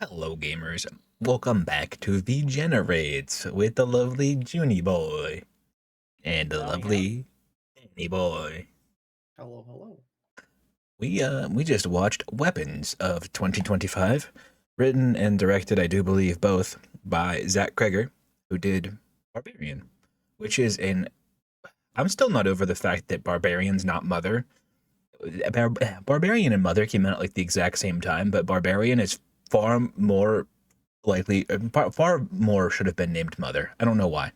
Hello, gamers. Welcome back to Degenerates with the lovely Junie boy and the Howdy, howdy. lovely Danny boy. Hello, hello. We just watched Weapons of 2025, written and directed, I do believe, both by Zach Kreger, who did Barbarian, which is an. I'm still not over the fact that Barbarian's not Mother. Barbarian and Mother came out at like the exact same time, but Barbarian is far more likely, far more should have been named Mother. I don't know why.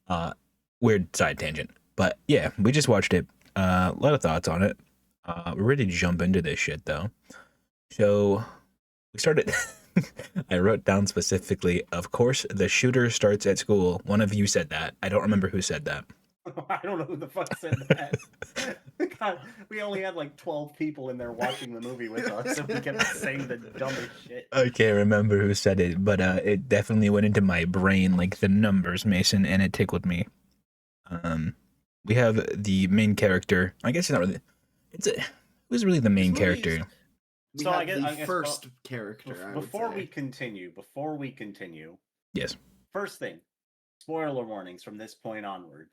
Uh, Weird side tangent, but yeah, we just watched it. A lot of thoughts on it. We're ready to jump into this shit though. So we started. I wrote down specifically. Of course, the shooter starts at school. One of you said that. I don't remember who said that. I don't know who the fuck said that. God, we only had like 12 people in there watching the movie with us, and we kept saying the dumbest shit. I can't remember who said it, but it definitely went into my brain like the numbers, Mason, and it tickled me. Um, we have the main character. I guess it's not really. Who's really the This main movie is. character? We So have I the guess first character, I would before we say. continue, Yes. first thing, spoiler warnings from this point onward.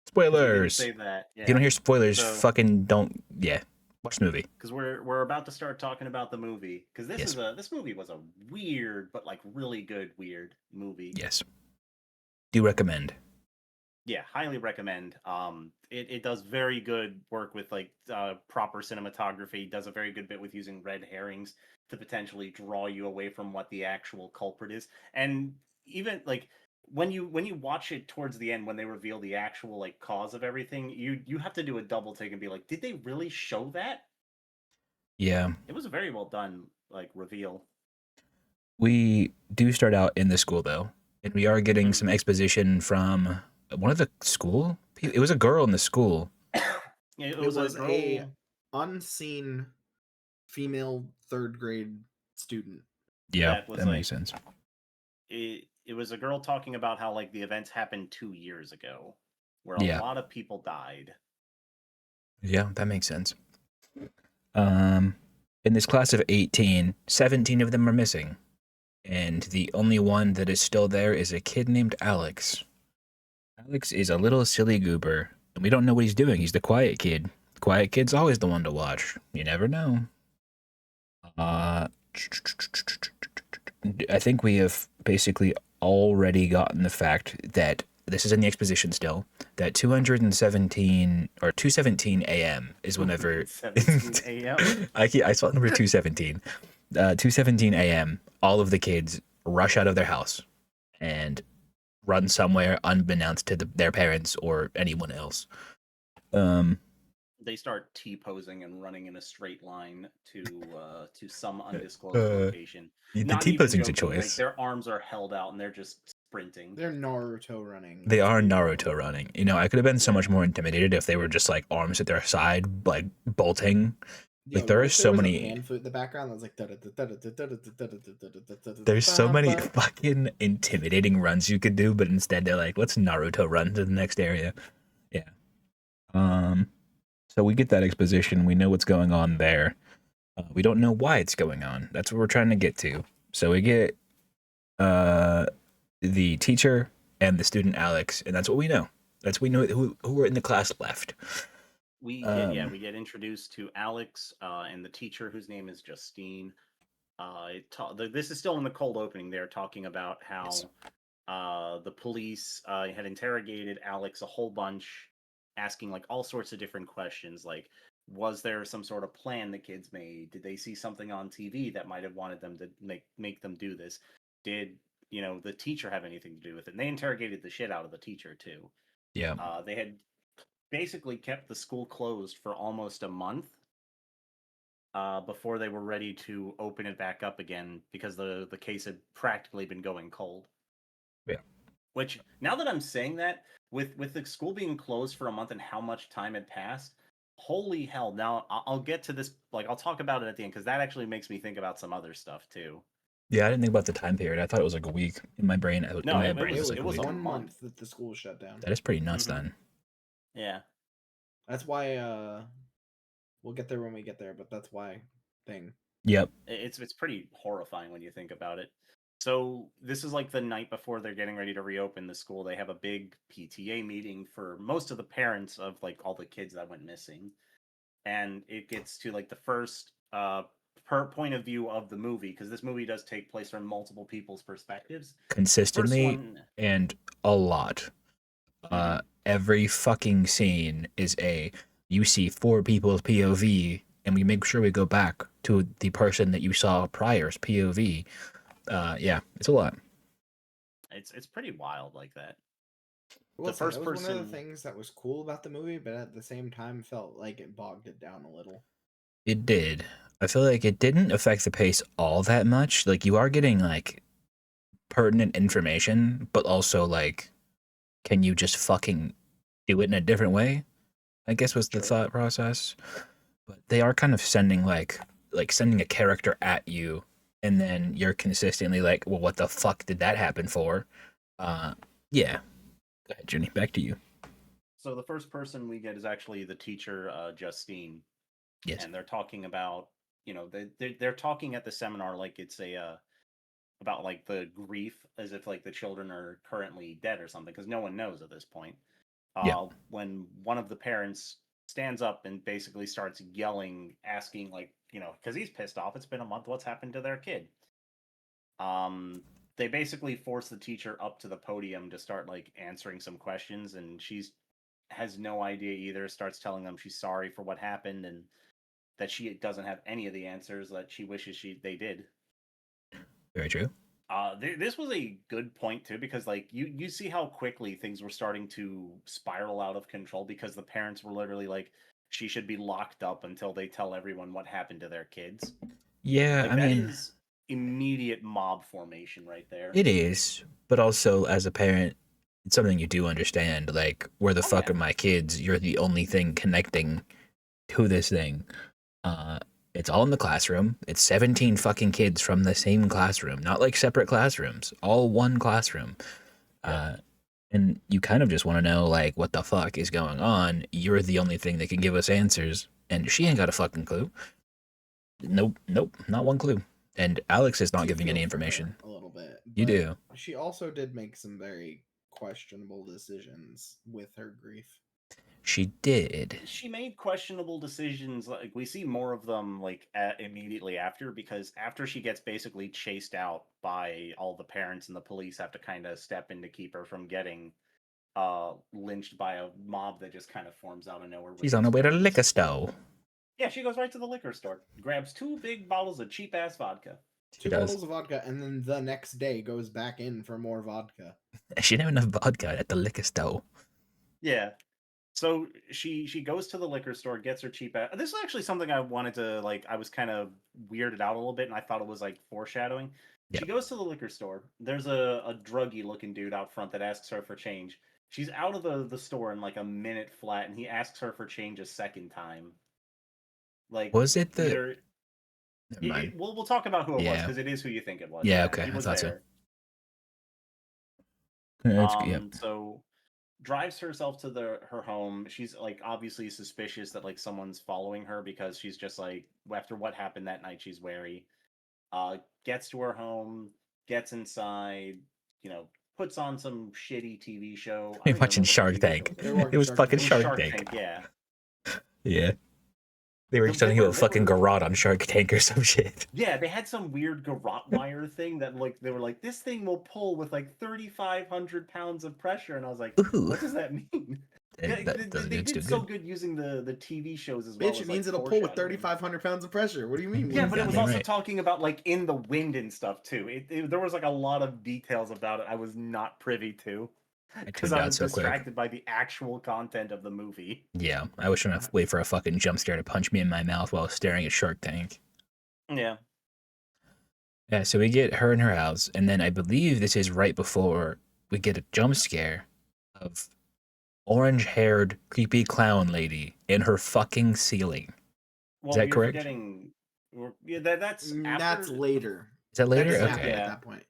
'Cause we didn't Spoilers. say that. If you don't Yeah. hear spoilers, So fucking don't. Yeah, watch the movie. because we're about to start talking about the movie, because Yes. this movie was a weird but like really good weird movie. Yes. Do recommend. Yeah, highly recommend. It does very good work with like proper cinematography. Does a very good bit with using red herrings to potentially draw you away from what the actual culprit is. And even like when you watch it towards the end, when they reveal the actual like cause of everything, you have to do a double take and be like, did they really show that? Yeah, It was a very well done like reveal. we do start out in the school though, and we are getting Mhm. some exposition from one of the school. It was a girl in the school. It It was a was a girl. unseen female third grade student. Yeah, That was that makes like sense. it was a girl talking about how like the events happened 2 years ago, where a Yeah, lot of people died. yeah, that makes sense. Um, in this class of 18, 17 of them are missing, and the only one that is still there is a kid named Alex. Alex is a little silly goober, and we don't know what he's doing. He's the quiet kid. The quiet kid's always the one to watch. You never know. Uh, I think we have basically already gotten the fact that this is in the exposition still. That 217 or 217 a.m. is whenever 17 a.m. I saw number 217. 217 a.m. All of the kids rush out of their house and run somewhere unbeknownst to their parents or anyone else. Um, They start T-posing and running in a straight line to some undisclosed uh, location. the Not T even posing's a joking, like choice. their arms are held out and they're just sprinting. They're Naruto running. They That's are what you Naruto call running. You know, I could have been so Yeah. much more intimidated if they were just like arms at their side, like bolting. it. Like Yo, there what are if there so was a many. pan flute in the background that was like There's so many fucking intimidating runs you could do, but instead they're like, let's Naruto run to the next area. Yeah. Um. So we get that exposition. We know what's going on there. We don't know why it's going on. That's what we're trying to get to. So we get uh the teacher and the student Alex, and that's what we know. That's we know who were in the class left. We get introduced to Alex and the teacher whose name is Justine. This is still in the cold opening. They're talking about Yes. how the police had interrogated Alex a whole bunch, asking like all sorts of different questions, like was there some sort of plan the kids made? Did they see something on TV that might have wanted them to make them do this? Did the teacher have anything to do with it? And they interrogated the shit out of the teacher too. Yeah. They had basically kept the school closed for almost a month before they were ready to open it back up again because the case had practically been going cold. Yeah. Which now that I'm saying that, with the school being closed for a month and how much time had passed, holy hell! Now I'll get to this. Like I'll talk about it at the end because that actually makes me think about some other stuff too. Yeah, I didn't think about the time period. I thought it was like a week. In my brain, in No, my it, it brain, it was was it like it a was was a week. one month. month that the school shut down. That is pretty nuts Mhm. then. Yeah. That's why we'll get there when we get there, but that's why thing. Yep. It's pretty horrifying when you think about it. So this is like the night before they're getting ready to reopen the school. They have a big PTA meeting for most of the parents of like all the kids that went missing, and it gets to like the first per point of view of the movie, because this movie does take place from multiple people's perspectives. First Consistently one. and a lot. Mhm. Every fucking scene is you see four people's POV, and we make sure we go back to the person that you saw prior's POV. Yeah, it's a lot. It's pretty wild like that. I The will say that first was one of the person. things that was cool about the movie, but at the same time felt like it bogged it down a little. It did. I feel like it didn't affect the pace all that much. Like you are getting like pertinent information, but also like, can you just fucking do it in a different way? I guess was the True. thought process. But they are kind of sending like sending a character at you, and then you're consistently like, well, what the fuck did that happen for? Uh, yeah. Go ahead, Junie. Back to you. So the first person we get is actually the teacher, Justine, Yes. and they're talking about, they're talking at the seminar like it's a about like the grief, as if like the children are currently dead or something, because no one knows at this point. Yeah. When one of the parents stands up and basically starts yelling, asking like, because he's pissed off. It's been a month. What's happened to their kid? Um, they basically force the teacher up to the podium to start like answering some questions, and she's has no idea either. Starts telling them she's sorry for what happened and that she doesn't have any of the answers, that she wishes they did. Very true. This was a good point too, because like you see how quickly things were starting to spiral out of control, because the parents were literally like, she should be locked up until they tell everyone what happened to their kids. Yeah, Like I that mean, is immediate mob formation right there. it is, but also as a parent, it's something you do understand. Like, where the Oh fuck yeah. are my kids? You're the only thing connecting to this thing. Uh, it's all in the classroom. It's 17 fucking kids from the same classroom, not like separate classrooms, all one classroom. Yep. Uh, and you kind of just want to know, like, what the fuck is going on. You're the only thing that can give us answers, and she ain't got a fucking clue. Nope, nope, not one clue. And Alex is not Do giving feel any for her information. a little bit, You but do. she also did make some very questionable decisions with her grief. She did. She made questionable decisions. Like we see more of them like immediately after, because after she gets basically chased out by all the parents, and the police have to kind of step in to keep her from getting lynched by a mob that just kind of forms out of nowhere with She's on these her way to guns. liquor store. Yeah, she goes right to the liquor store, grabs two big bottles of cheap ass vodka. She Two does. bottles of vodka, and then the next day goes back in for more vodka. She didn't have enough vodka at the liquor store. Yeah. So she goes to the liquor store, gets her cheap ass. This is actually something I wanted to like. I was kind of weirded out a little bit, and I thought it was like foreshadowing. Yeah. She goes to the liquor store. There's a druggy looking dude out front that asks her for change. She's out of the store in like a minute flat, and he asks her for change a second time. Like Was it the? either Never mind. we'll talk about who it was, Yeah. because it is who you think it was. Yeah. Yeah, Okay. he I was thought so. there. That's good. Yeah. So drives herself to her home. She's like obviously suspicious that like someone's following her, because she's just like, after what happened that night, she's wary. Gets to her home, gets inside, puts on some shitty TV show. I We're don't even watching remember what the Shark TV show Tank. was They were anymore. It watching was Shark fucking It Tank. was Shark Shark Tank. Tank, yeah. Yeah. They were They telling you a were they fucking were garrote on Shark Tank or some shit. yeah, they had some weird garrote wire thing that like they were like, this thing will pull with like 3,500 pounds of pressure, and I was like, Ooh. what does that mean? Yeah, That doesn't they mean it's too did so good. good using the TV shows as well Bitch, as it like means it'll pull with foreshadowing. 3,500 pounds of pressure. What do you mean? What Yeah, does but it that was Goddamn mean? also right. talking about like in the wind and stuff too. There was like a lot of details about it I was not privy to, I because tuned I out was so quick. distracted by the actual content of the movie. Yeah, I was trying to wait for a fucking jump scare to punch me in my mouth while staring at Shark Tank. Yeah. Yeah, so we get her in her house, and then I believe this is right before we get a jump scare of orange-haired creepy clown lady in her fucking ceiling. Is Well, that you're correct? forgetting. Yeah, that's That's after. later. Is that later? That's That's happening Okay. at yeah. that point.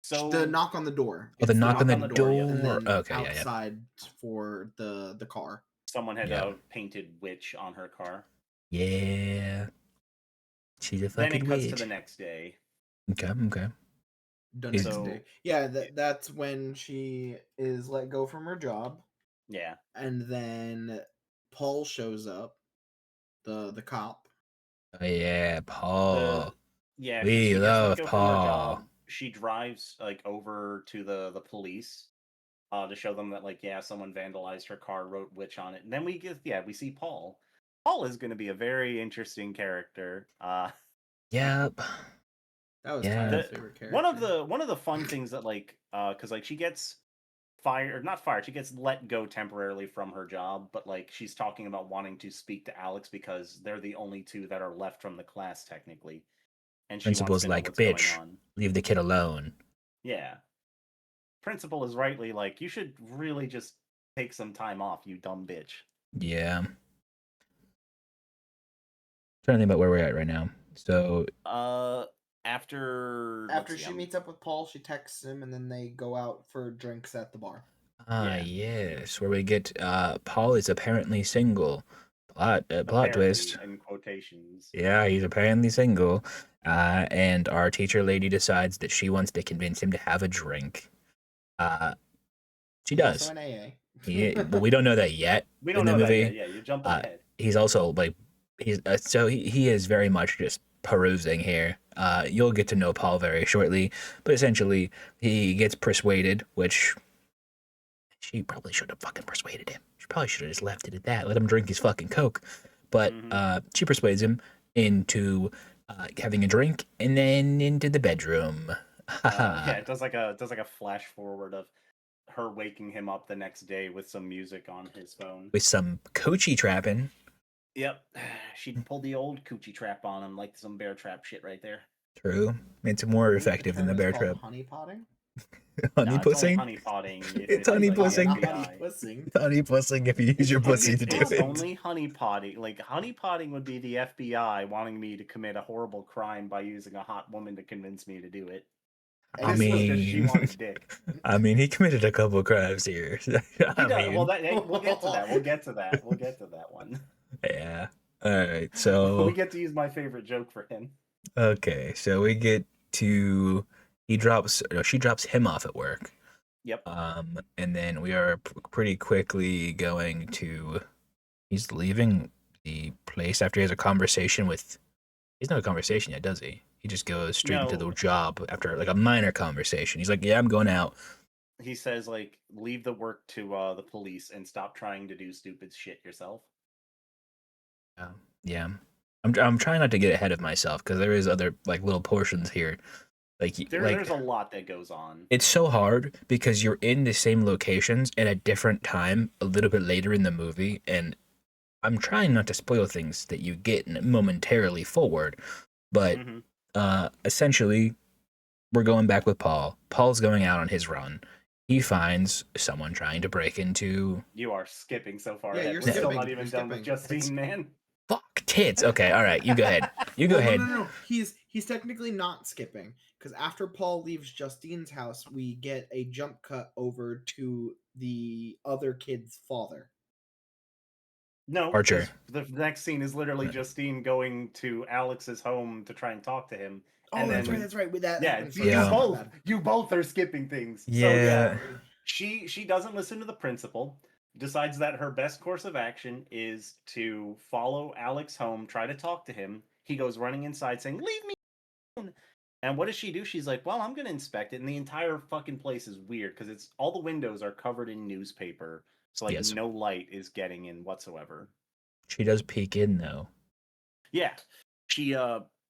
The So knock on the door. Oh, the It's the knock on knock the on the door, Yep. and door. then Okay, yeah, outside for the car. Someone had yeah, a painted witch on her car. yeah. She's a Then fucking it cuts to witch. the next day. Okay, okay. The Is next So day. Yeah, that's when she is let go from her job, yeah, and then Paul shows up, the cop. oh yeah, the Paul. yeah We she gets let love go from her Paul. job. She drives like over to the police to show them that like yeah someone vandalized her car, wrote witch on it, and then we see Paul. Paul is going to be a very interesting character. Yep. That was Yeah. Tyler's The favorite character. one of the fun things that like because like she gets fired, not fired, she gets let go temporarily from her job, but like she's talking about wanting to speak to Alex because they're the only two that are left from the class technically, and she wants Principal's to know like, what's going bitch, on. leave the kid alone. Yeah, principal is rightly like, you should really just take some time off, you dumb bitch. Yeah. Trying to think about where we're at right now. So, Uh, after let's After see, she meets up with Paul, she texts him, and then they go out for drinks at the bar. yeah, yes, where we get Paul is apparently single. Plot apparently twist. in quotations. Yeah, he's apparently single. And our teacher lady decides that she wants to convince him to have a drink. Uh, she He's also does. an AA. But we don't know that yet We in don't the know that yet. movie. Yeah, you're jumping Uh, ahead. he's also like he is very much just perusing here. You'll get to know Paul very shortly, but essentially he gets persuaded, which she probably should have fucking persuaded him. She probably should have just left it at that. Let him drink his fucking coke. But Hmm. she persuades him into having a drink and then into the bedroom. Yeah, it does like a flash forward of her waking him up the next day with some music on his phone. With some coochie trapping. Yep, she pulled the old coochie trap on him, like some bear trap shit right there. True. It's more The effective than term the is bear called trap. honeypotting. Honey Nah, it's only pussing? honey potting if It's it's honey like the pussing. Not FBI. honeypussing. It's honey pussing if you use your pussy to do It's it. only honey potting. Like honey potting would be the FBI wanting me to commit a horrible crime by using a hot woman to convince me to do it. I This was just she mean, wanted dick. I mean, he committed a couple crimes here. He I does. Well, mean, that hey, we'll get to that. We'll get to that. We'll get to that one. yeah. All right. We So, get to use my favorite joke for him. okay. So we get to he drops no, she drops him off at work. Yep. And then we are pretty quickly going to he's leaving the place after he has a conversation with he's not a conversation yet, does he? He just goes straight into the No, job after like a minor conversation. He's like, "Yeah, I'm going out." he says like leave the work to the police and stop trying to do stupid shit yourself. Yeah, yeah. I'm trying not to get ahead of myself because there is other like little portions here. Like There's a lot that goes on. it's so hard because you're in the same locations at a different time a little bit later in the movie, and I'm trying not to spoil things that you get momentarily forward, but Hmm. essentially we're going back with Paul. Paul's going out on his run. He finds someone trying to break into You are skipping so far Yeah, ahead. you're We're still skipping. not even You're done with skipping. Justine, man. fuck tits. Okay, all right, you go ahead. You go Well, ahead. no. He's technically not skipping because after Paul leaves Justine's house, we get a jump cut over to the other kid's father. No, Archer. because the next scene is literally Justine going to Alex's home to try and talk to him, Oh, and that's then right. That's right. With that yeah, happens you first. Yeah. My bad. you both are skipping things. So Yeah. she doesn't listen to the principal. Decides that her best course of action is to follow Alex home, try to talk to him. He goes running inside saying, "Leave me alone." And what does she do? She's like, "Well, I'm gonna inspect it." And the entire fucking place is weird because it's all the windows are covered in newspaper, so like Yes. no light is getting in whatsoever. She does peek in though. Yeah. She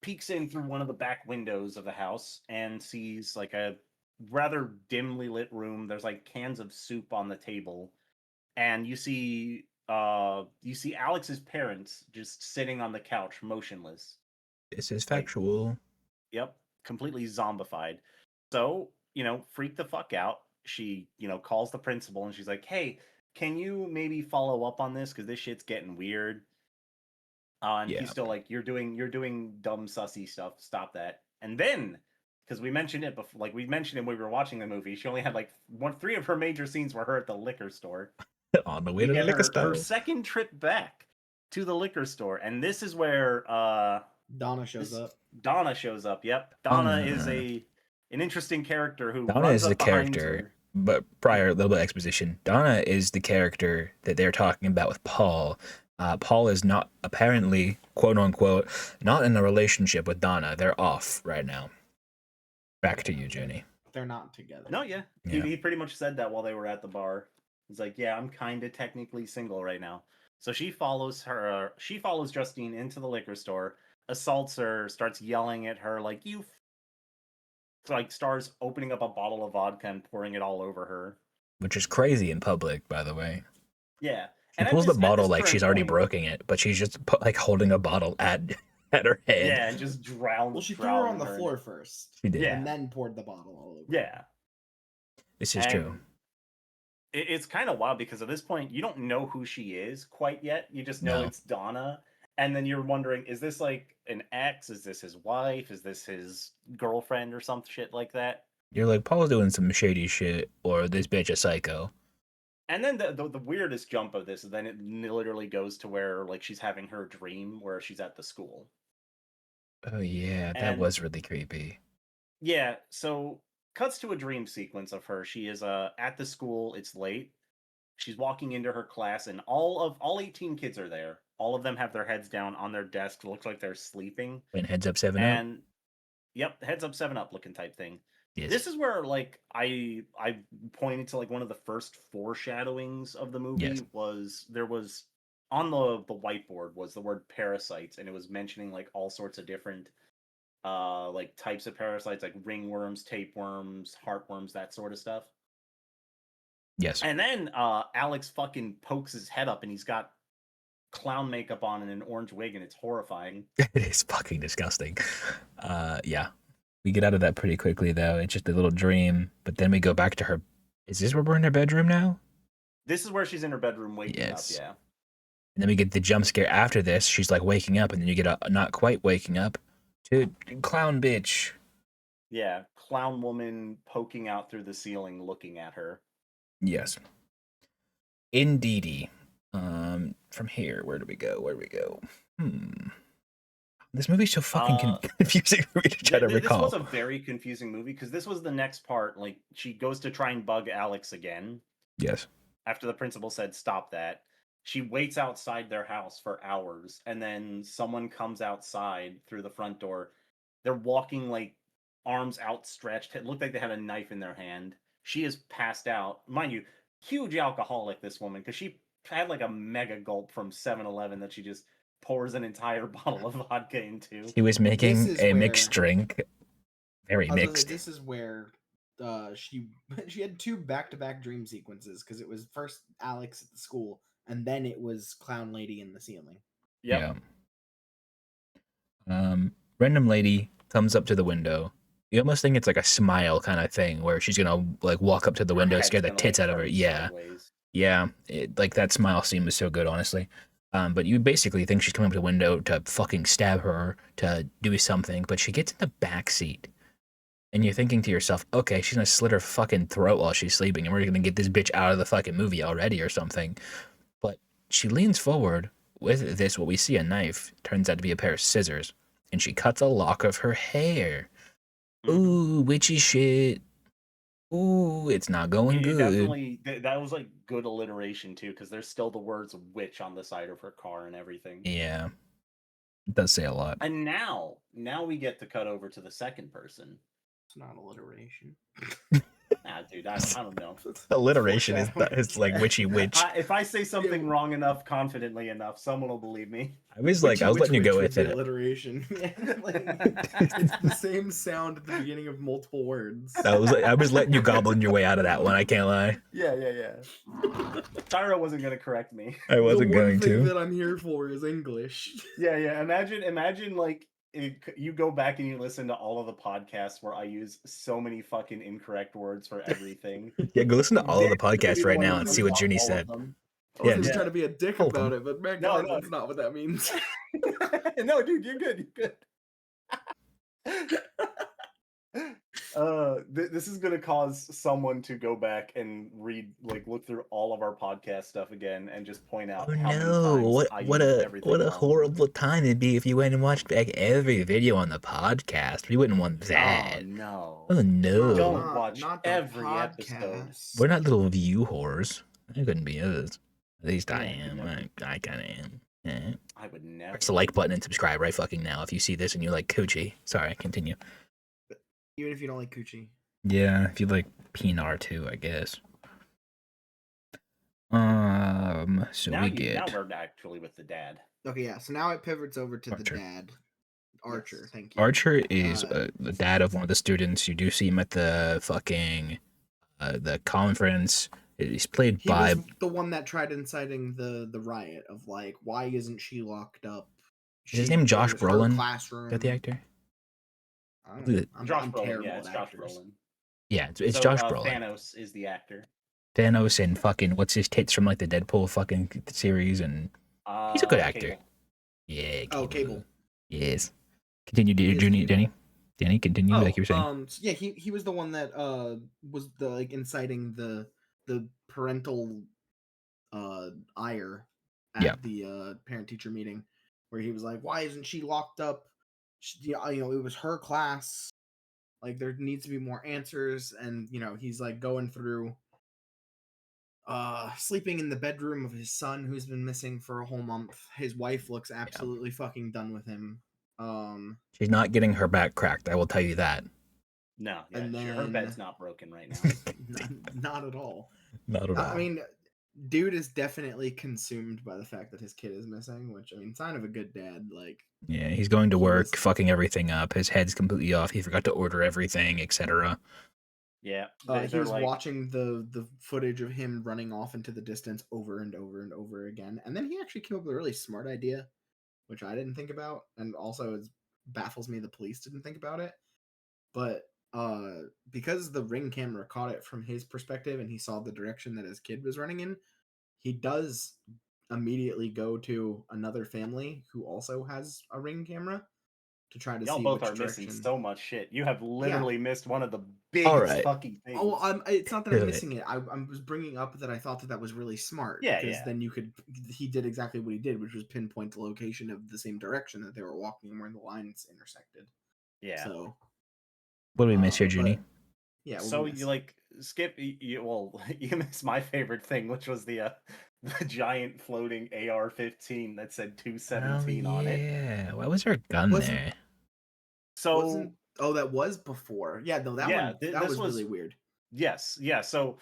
peeks in through one of the back windows of the house and sees like a rather dimly lit room. There's like cans of soup on the table. And you see Alex's parents just sitting on the couch motionless. This is Like, factual. yep, completely zombified. So, freak the fuck out. She, calls the principal and she's like, "Hey, can you maybe follow up on this? Because this shit's getting weird." And he's Yeah. still like, "You're doing dumb sussy stuff. Stop that." And then, because we mentioned it before, like we mentioned it when we were watching the movie, she only had like three of her major scenes were her at the liquor store. On the way We to the get liquor her store. second trip back to the liquor store, and this is where Donna shows This up. Donna shows up. Yep, Donna is an interesting character who Donna runs is the up behind character, her. but prior, a little bit of exposition. Donna is the character that they're talking about with Paul. Paul is not apparently, quote unquote, not in a relationship with Donna. They're off right now. Back to you, Jenny. They're not together. No, yeah. He pretty much said that while they were at the bar. He's like, yeah, I'm kind of technically single right now. So she follows her. She follows Justine into the liquor store, assaults her, starts yelling at her like like starts opening up a bottle of vodka and pouring it all over her. Which is crazy in public, by the way. Yeah. She pulls the bottle like she's already broken it, but she's just like holding a bottle at her head. Yeah, and just drowned. Well, she threw her on the floor first. She did. And then poured the bottle all over. Yeah. This is true. It's kind of wild because at this point, you don't know who she is quite yet. You just know it's Donna. And then you're wondering, is this like an ex? Is this his wife? Is this his girlfriend or some shit like that? You're like, Paul's doing some shady shit, or this bitch a psycho. And then the weirdest jump of this is then it literally goes to where like she's having her dream where she's at the school. Oh yeah, that was really creepy. Yeah, so cuts to a dream sequence of her. She is at the school, it's late. She's walking into her class and all 18 kids are there. All of them have their heads down on their desks. It looks like they're sleeping. And heads up 7 up. And yep, heads up 7 up looking type thing. Yes. This is where like I pointed to like one of the first foreshadowings of the movie was there was on the whiteboard was the word parasites, and it was mentioning like all sorts of different like types of parasites, like ringworms, tapeworms, heartworms, that sort of stuff. Yes. And then Alex fucking pokes his head up and he's got clown makeup on and an orange wig, and it's horrifying. It is fucking disgusting. Yeah. We get out of that pretty quickly, though. It's just a little dream, but then we go back to her. Is this where we're in her bedroom now? This is where she's in her bedroom waking up, yeah. And then we get the jump scare after this. She's like waking up, and then you get a not quite waking up to clown bitch. Yeah, clown woman poking out through the ceiling looking at her. Yes. Indeedy. From here, where do we go? This movie's so fucking confusing for me to try to recall. This was a very confusing movie because this was the next part. Like, she goes to try and bug Alex again. Yes. After the principal said, stop that. She waits outside their house for hours, and then someone comes outside through the front door. They're walking, like, arms outstretched. It looked like they had a knife in their hand. She is passed out. Mind you, huge alcoholic, this woman, because she had, like, a mega gulp from 7-Eleven that she just pours an entire bottle of vodka into. He was making a mixed drink. Very mixed. This is where she had 2 back-to-back dream sequences, because it was first Alex at the school, and then it was Clown Lady in the ceiling. Yep. Yeah. Random lady comes up to the window. You almost think it's like a smile kind of thing, where she's gonna like walk up to the window, scare the tits out of her. Yeah. Yeah. Like that smile scene was so good, honestly. But you basically think she's coming up to the window to fucking stab her, to do something, but she gets in the back seat. And you're thinking to yourself, okay, she's gonna slit her fucking throat while she's sleeping, and we're gonna get this bitch out of the fucking movie already or something. But she leans forward with this, what we see a knife, turns out to be a pair of scissors, and she cuts a lock of her hair. Ooh, witchy shit. Ooh, it's not going good. Definitely, that was like good alliteration too, because there's still the words "witch" on the side of her car and everything. Yeah, it does say a lot. And now we get to cut over to the second person. It's not alliteration. Nah, dude, I don't know. Alliteration is like witchy witch. If I say something wrong enough, confidently enough, someone will believe me. I was letting you go with it. Alliteration. It's the same sound at the beginning of multiple words. I was letting you goblin your way out of that one. I can't lie. Yeah. Tyra wasn't gonna correct me. I wasn't going to. The one thing that I'm here for is English. Yeah. Imagine like you go back and you listen to all of the podcasts where I use so many fucking incorrect words for everything. Yeah, go listen to all of the podcasts right now and see what Junie said. I was just trying to be a dick about it, but man, God, that's not what that means. No, dude, you're good. This is gonna cause someone to go back and look through all of our podcast stuff again and just point out Oh how many no! times What I what used a what everything a wrong. horrible time it'd be if you went and watched back every video on the podcast. We wouldn't want Oh that. no! Oh no! Don't watch Not the every episode. We're podcast. not little view whores. I couldn't be us. At least I Yeah, could am. never. I kind of am. Yeah. I would never. Press the like button and subscribe right fucking now if you see this and you like coochie. Sorry, continue. Even if you don't like coochie. Yeah, if you like PNR too, I guess. So Now we now get we're actually with the dad. Okay, yeah. So now it pivots over to Archer. the dad. Archer, Yes. thank you. Archer is Uh, the dad of one of the students. You do see him at the fucking the conference. He's played He by was the one that tried inciting the riot of like, why isn't she locked up? is his name Josh it was her Brolin? classroom. Is that the actor? I don't know. Josh I'm Brolin, terrible yeah, at it's Josh actors. Brolin. Yeah, it's So, Josh Brolin. Thanos is the actor. Thanos and fucking what's his tits from like the Deadpool fucking series, and he's a good actor. Cable. Yeah. Cable. Oh, Cable. Yes. Continue, He is Jenny. Cable. Danny, continue like you were saying. Yeah, he was the one that was the like inciting the parental ire at Yeah. the parent teacher meeting, where he was like, why isn't she locked up? It was her class. Like there needs to be more answers, and he's like going through sleeping in the bedroom of his son who's been missing for a whole month. His wife looks absolutely fucking done with him. She's not getting her back cracked, I will tell you that. No, yeah, And her then- bed's not broken right now. not at all. Not at all. I mean, dude is definitely consumed by the fact that his kid is missing, which, I mean, sign of a good dad. Like, yeah, he's going to he work, was- fucking everything up. His head's completely off. He forgot to order everything, etc. Yeah, he was watching the footage of him running off into the distance over and over and over again, and then he actually came up with a really smart idea, which I didn't think about, and also it baffles me the police didn't think about it. But because the Ring camera caught it from his perspective and he saw the direction that his kid was running in, he does immediately go to another family who also has a Ring camera to try to y'all see both which are direction. missing so much shit. You have literally missed one of the biggest Alright. fucking things. Oh, it's not that I'm Really? missing it. I was bringing up that I thought that was really smart. Yeah, because yeah. then he did exactly what he did, which was pinpoint the location of the same direction that they were walking where the lines intersected. Yeah. So What do we miss here, but- Junie? yeah. what So we you miss? like skip you missed my favorite thing, which was the giant floating AR-15 that said 217 on it. Yeah. Why was there a gun Wasn't- there? So that was before. Yeah, no, that Yeah, one this that was was- really weird. yes, yeah, so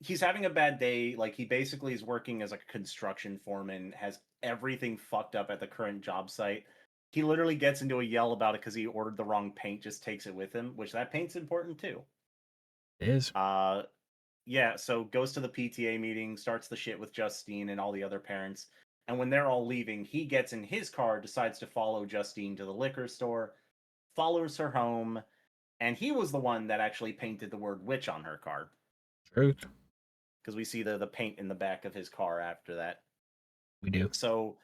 he's having a bad day. Like, he basically is working as a construction foreman, has everything fucked up at the current job site. He literally gets into a yell about it because he ordered the wrong paint, just takes it with him, which that paint's important too. It is. Yeah, so goes to the PTA meeting, starts the shit with Justine and all the other parents. And when they're all leaving, he gets in his car, decides to follow Justine to the liquor store, follows her home, and he was the one that actually painted the word witch on her car. Truth. Because we see the paint in the back of his car after that. We do. So,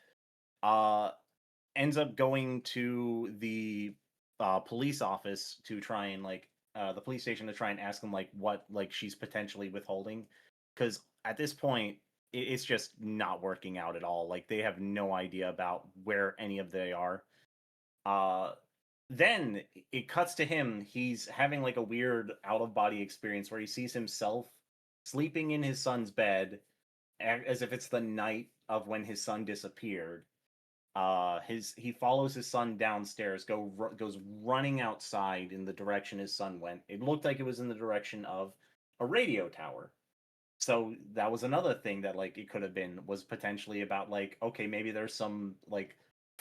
ends up going to the police office to try and the police station to try and ask them what she's potentially withholding, because at this point it's just not working out at all. Like, they have no idea about where any of they are. Then it cuts to him. He's having like a weird out of body experience where he sees himself sleeping in his son's bed as if it's the night of when his son disappeared. He follows his son downstairs, goes running outside in the direction his son went. It looked like it was in the direction of a radio tower. So that was another thing that it could have been, was potentially about okay, maybe there's some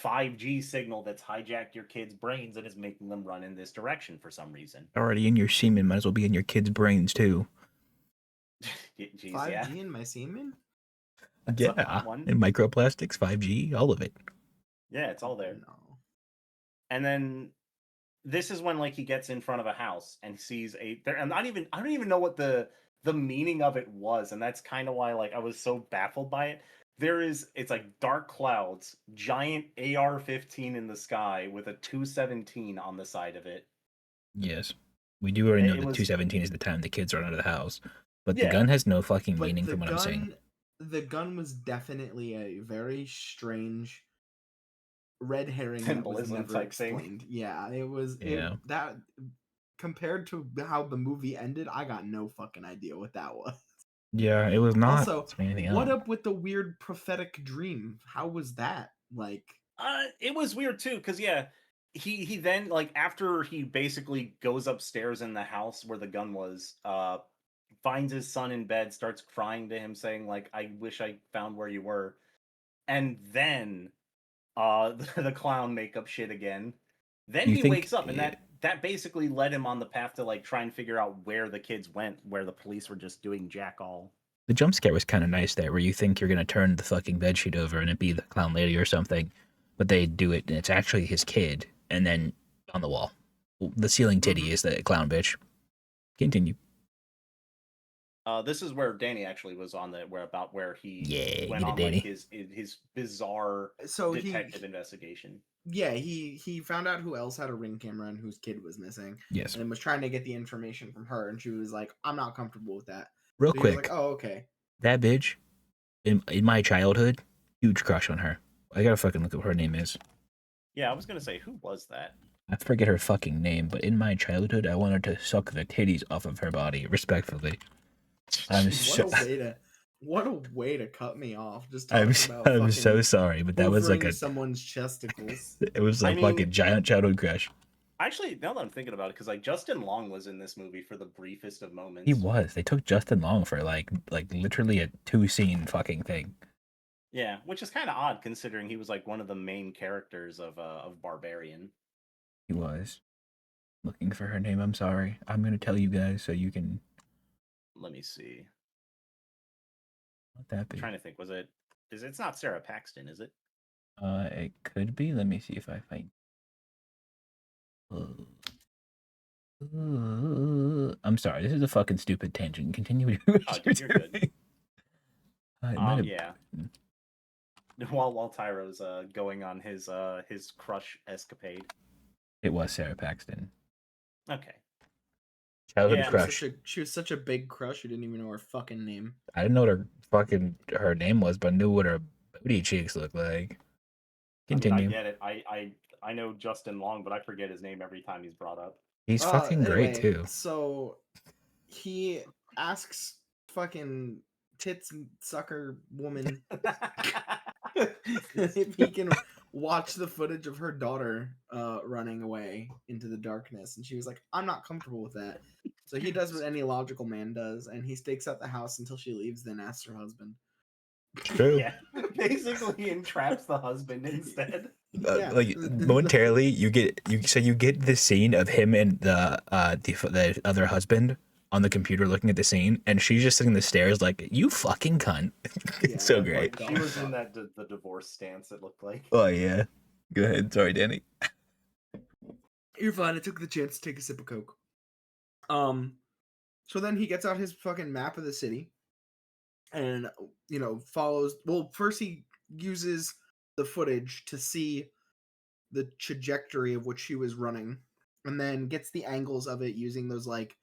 5G signal that's hijacked your kids' brains and is making them run in this direction for some reason. Already in your semen, might as well be in your kids' brains too. Jeez, 5G yeah. in my semen? That's a Yeah. hot one. And microplastics, 5G, all of it. Yeah, it's all there. No. And then this is when he gets in front of a house and sees and I don't even know what the meaning of it was, and that's kind of why I was so baffled by it. It's dark clouds, giant AR-15 in the sky with a 217 on the side of it. Yes. We do already know It that was 217 is the time the kids run out of the house, but the yeah. gun has no fucking But meaning from what I'm saying. the gun was definitely a very strange red herring that was Symbolism never type thing. explained. Yeah, it was Yeah. that compared to how the movie ended, I got no fucking idea what that was. Yeah, it was not Also, anything what else. up with the weird prophetic dream? How was that? Like, It was weird too, because yeah, he then like after he basically goes upstairs in the house where the gun was, finds his son in bed, starts crying to him, saying like, "I wish I found where you were," and then the clown makeup shit again. Then You he think wakes up, and that basically led him on the path to like try and figure out where the kids went, where the police were just doing jack all. the jump scare was kind of nice there, where you think you're gonna turn the fucking bedsheet over and it be the clown lady or something, but they do it and it's actually his kid, and then on the wall, the ceiling titty is the clown bitch. Continue. This is where Danny actually was on where he Yeah, went get it, on like Danny. his bizarre so detective investigation. he found out who else had a ring camera and whose kid was missing, Yes. and was trying to get the information from her, and she was like, "I'm not comfortable with that." Real So he was like, quick, "Oh, okay." that bitch in my childhood, huge crush on her. I gotta fucking look at what her name is. Yeah, I was gonna say, who was that? I forget her fucking name, but in my childhood, I wanted to suck the titties off of her body, respectfully. I'm so, What a way to cut me off. Just I'm, talking about I'm so fucking sorry, but that was like hoovering a, someone's chesticles. it was I a mean, fucking giant childhood crush. actually, now that I'm thinking about it, because like Justin Long was in this movie for the briefest of He moments. was. They took Justin Long for like literally a 2 scene fucking thing. Yeah, which is kind of odd considering he was like one of the main characters of Barbarian. He was. Looking for her name. I'm sorry. I'm gonna tell you guys so you can. Let me see. Let that I'm be. trying to think. It's not Sarah Paxton, is it? It could be. Let me see if I find. I'm sorry. This is a fucking stupid tangent. Continue with Oh, what dude, you're you're good. doing. It might have. Yeah. While Tyro's going on his crush escapade. It was Sarah Paxton. Okay. Childhood Yeah. crush. She was such a big crush, you didn't even know her fucking name. I didn't know what her name was, but I knew what her booty cheeks looked like. I mean, I Continue. get it. I know Justin Long, but I forget his name every time he's brought up. He's fucking great Anyway, too. so he asks fucking tits sucker woman if he can watch the footage of her daughter running away into the darkness, and she was like, "I'm not comfortable with that." So he does what any logical man does, and he stakes out the house until she leaves, then asks her husband. True. Yeah, basically he entraps the husband instead. Yeah. Like momentarily, you get the scene of him and the other husband on the computer looking at the scene, and she's just sitting in the stairs like, "You fucking cunt." It's so Yeah, great. Like she was in that the divorce stance. It looked like. Oh yeah. Go ahead. Sorry, Danny. You're fine. I took the chance to take a sip of Coke. So then he gets out his fucking map of the city and, follows. Well, first he uses the footage to see the trajectory of which she was running, and then gets the angles of it using those like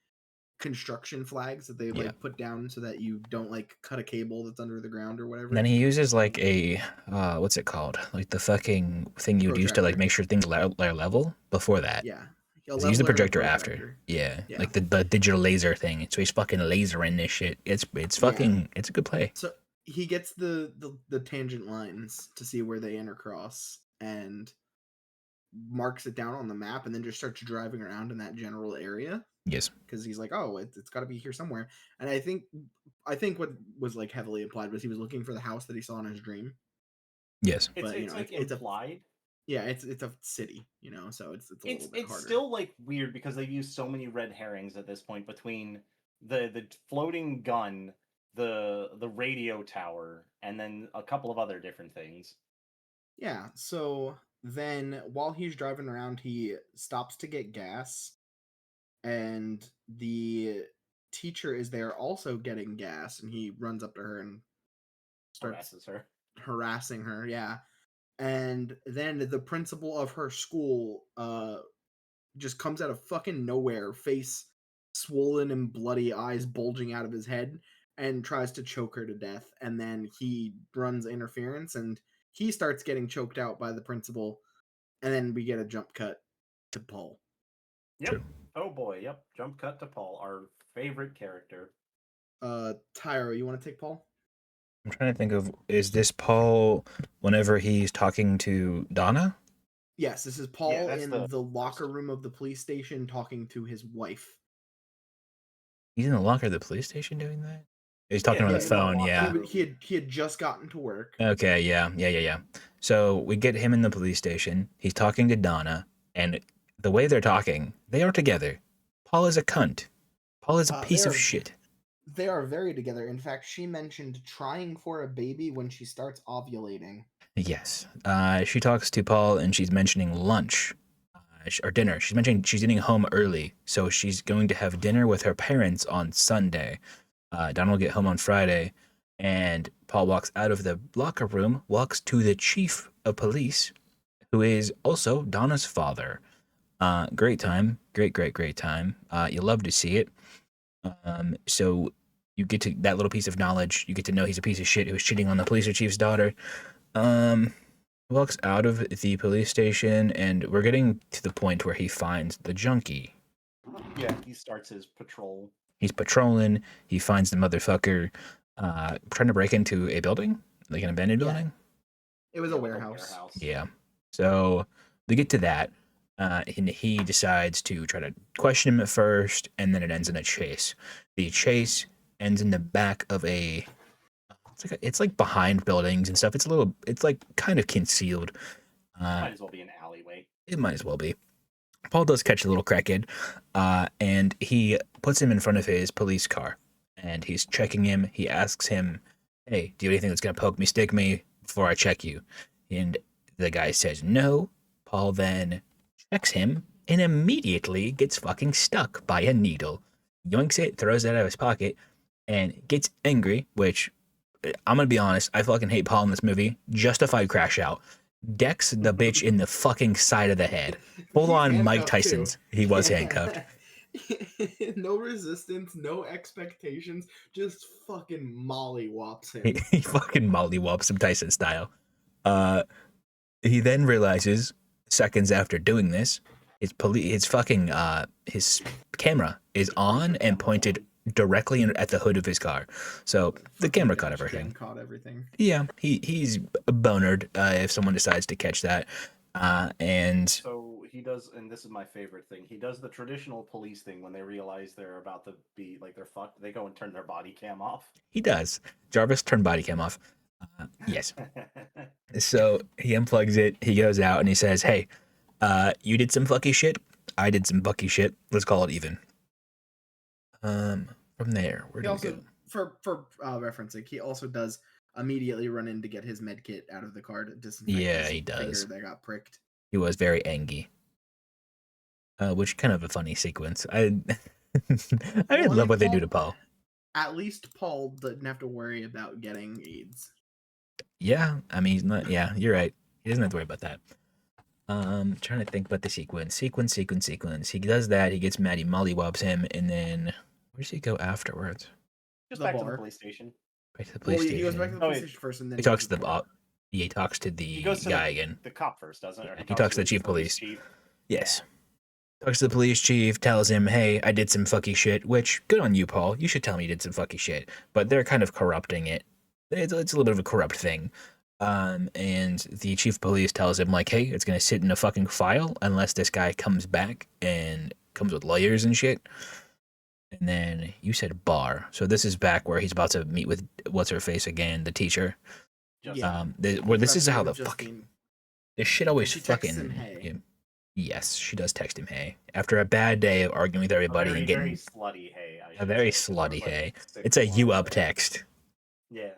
construction flags that they Yeah. put down so that you don't like cut a cable that's under the ground or whatever. And then he uses like a what's it called? Like the fucking thing you'd use to like Projector. make sure things are level before that. Yeah. He used the projector after. Yeah. Yeah. Like the digital laser thing. So he's fucking lasering this shit. It's fucking it's a good play. So he gets the tangent lines to see where they intercross and marks it down on the map, and then just starts driving around in that general area Yes. because he's like, oh, it's got to be here somewhere. And I think what was like heavily implied was he was looking for the house that he saw in his dream. Yes. It's But it's like it's implied. it's a city, so it's a little bit harder. It's still like weird because they've used so many red herrings at this point between the floating gun, the radio tower, and then a couple of other different things. Yeah, so then while he's driving around, he stops to get gas, and the teacher is there also getting gas, and he runs up to her and starts Harasses her. harassing her. Yeah, and then the principal of her school just comes out of fucking nowhere, face swollen and bloody eyes bulging out of his head, and tries to choke her to death. And then he runs interference, and he starts getting choked out by the principal. And then we get a jump cut to Paul. Yep. True. Oh boy. Yep. Jump cut to Paul, our favorite character. Tyro, you want to take Paul? I'm trying to think of, is this Paul whenever he's talking to Donna? Yes, this is Paul that's in the locker room of the police station talking to his wife. He's in the locker of the police station doing that? He's talking on the he's in the phone, locker yeah. room. He had just gotten to work. Okay, yeah. So we get him in the police station. He's talking to Donna, and the way they're talking, they are together. Paul is a cunt. Paul is a piece of shit. They are very together. In fact, she mentioned trying for a baby when she starts ovulating. Yes. She talks to Paul, and she's mentioning lunch or dinner. She's mentioning she's getting home early, so she's going to have dinner with her parents on Sunday. Donna will get home on Friday, and Paul walks out of the locker room, walks to the chief of police, who is also Donna's father. Great time. Great time. You love to see it. So you get to that little piece of knowledge. You get to know he's a piece of shit who was cheating on the police chief's daughter. Walks out of the police station, and we're getting to the point where he finds the junkie. Yeah, he starts his patrol. He's patrolling. He finds the motherfucker trying to break into a building, like an abandoned building. It was a warehouse. Yeah. So we get to that, and he decides to try to question him at first, and then it ends in a chase. The chase ends in the back of a. It's like behind buildings and stuff. It's like kind of concealed. Might as well be an alleyway. It might as well be. Paul does catch the little crackhead, and he puts him in front of his police car, and he's checking him. He asks him, "Hey, do you have anything that's gonna poke me, stick me before I check you?" And the guy says no. Paul then checks him and immediately gets fucking stuck by a needle. Yoinks it, throws it out of his pocket, and gets angry, which I'm gonna be honest, I fucking hate Paul in this movie. Justified crash out. Decks the bitch in the fucking side of the head. Full on Mike Tyson's. He was handcuffed. No resistance, no expectations, just fucking mollywops him. He fucking mollywops him Tyson style. He then realizes seconds after doing this, his camera is on and pointed directly at the hood of his car. So the camera caught everything. Yeah, he's bonered if someone decides to catch that. And so he does, and this is my favorite thing. He does the traditional police thing when they realize they're about to be like they're fucked. They go and turn their body cam off. He does. Jarvis turned body cam off. Yes. So he unplugs it. He goes out and he says, "Hey, you did some fucky shit. I did some fucky shit. Let's call it even." From there, where do we go? For referencing, he also does immediately run in to get his med kit out of the car to disinfect Yeah, his he does. finger that got pricked. He was very angry. Which kind of a funny sequence. I love what they do to Paul. At least Paul didn't have to worry about getting AIDS. Yeah, I mean, he's not. Yeah, you're right. He doesn't have to worry about that. Trying to think about the sequence. He does that. He gets mad. He mollywobs him, and then where does he go afterwards? Just back to the police station. Back to the police station. He goes back to the police station first, and then he talks to the he talks to the guy again. The cop first, doesn't he? Yeah, he talks to the chief of police. Chief. Yes. Talks to the police chief, tells him, "Hey, I did some fucky shit," which, good on you, Paul. You should tell me you did some fucky shit. But they're kind of corrupting it. It's a little bit of a corrupt thing. And the chief of police tells him, like, "Hey, it's going to sit in a fucking file unless this guy comes back and comes with lawyers and shit." And then you said bar. So this is back where he's about to meet with what's-her-face again, the teacher. Yeah. This is how the fucking... This shit always fucking... Him, hey. Yes, she does text him, hey. After a bad day of arguing with everybody and getting... Very slutty, hey. A very slutty, hey. It's a you up text. Yeah.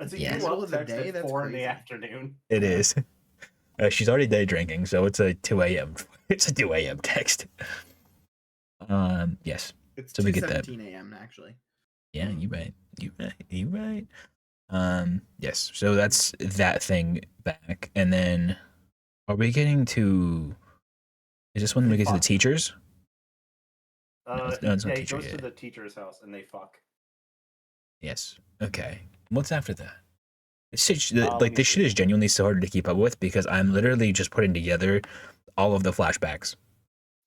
It's a Yeah. you up text at 4 in the afternoon. It is. She's already day drinking, so it's a 2 a.m. It's a 2 a.m. text. Yes. It's so we get that. 2:17 a.m. actually. Yeah, you right. Yes. So that's that thing back, and then are we getting to? Is this when we get to the teachers? No, it's Yeah, not he teacher goes to yet. the teacher's house and they fuck. Yes. Okay. What's after that? This shit, Let like me this shit see. is genuinely so hard to keep up with because I'm literally just putting together all of the flashbacks.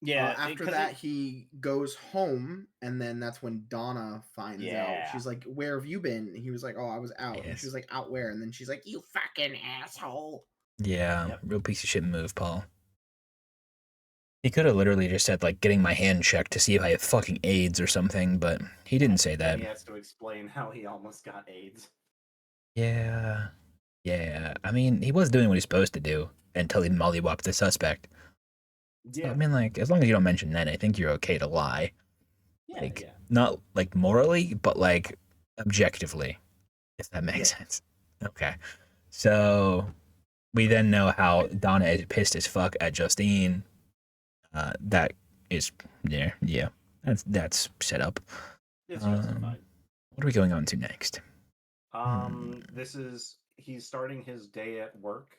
Yeah, After because that, he goes home, and then that's when Donna finds out. yeah, She's like, "Where have you been?" And he was like, "Oh, I was out." And she Yes. was like, "Out where?" And then she's like, "You fucking asshole." Yeah. yep. Real piece of shit move, Paul. He could have literally just said like getting my hand checked to see if I have fucking AIDS or something, but he didn't say Then that. he has to explain how he almost got AIDS. Yeah. Yeah. I mean, he was doing what he's supposed to do until he mollywopped the suspect. So I Yeah, mean, like, as long as you don't mention that, I think you're okay to lie. yeah, Like, yeah. not like morally, but like objectively, if that makes Yeah. sense. Okay. So we then know how Donna is pissed as fuck at Justine. That is, yeah, yeah. That's set up. It's Um, justified. what are we going on to next? Hmm. This is he's starting his day at work.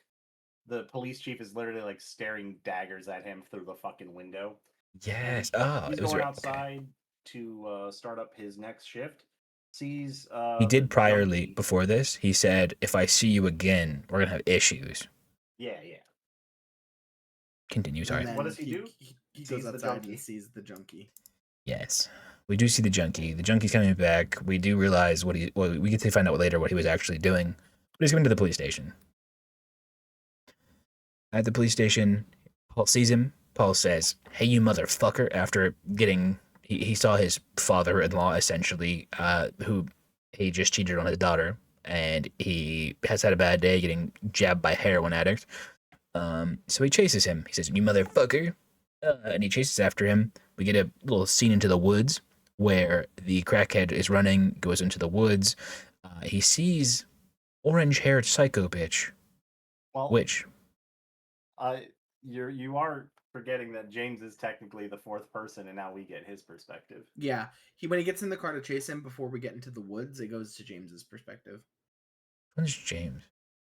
The police chief is literally like staring daggers at him through the fucking window, and Yes. Oh, he's it was going okay. outside to start up his next shift. Sees He the did priorly junkie. before this. He said, "If I see you again, we're gonna have issues." Yeah, yeah. Continue. And Sorry. What then does he do? he goes Sees the outside and junkie. sees the junkie. Yes. We do see the junkie. The junkie's coming back. We do realize what he. Well, we get to find out later what he was actually doing. But he's going to the police station. At the police station, Paul sees him. Paul says, "Hey, you motherfucker!" After getting, he saw his father-in-law essentially, who he just cheated on his daughter, and he has had a bad day getting jabbed by a heroin addict. So he chases him. He says, "You motherfucker!" And he chases after him. We get a little scene into the woods where the crackhead is running, goes into the woods. He sees orange-haired psycho bitch, Well, which uh, you are forgetting that James is technically the fourth person, and now we get his perspective. Yeah, when he gets in the car to chase him before we get into the woods, it goes to James's perspective. when's James?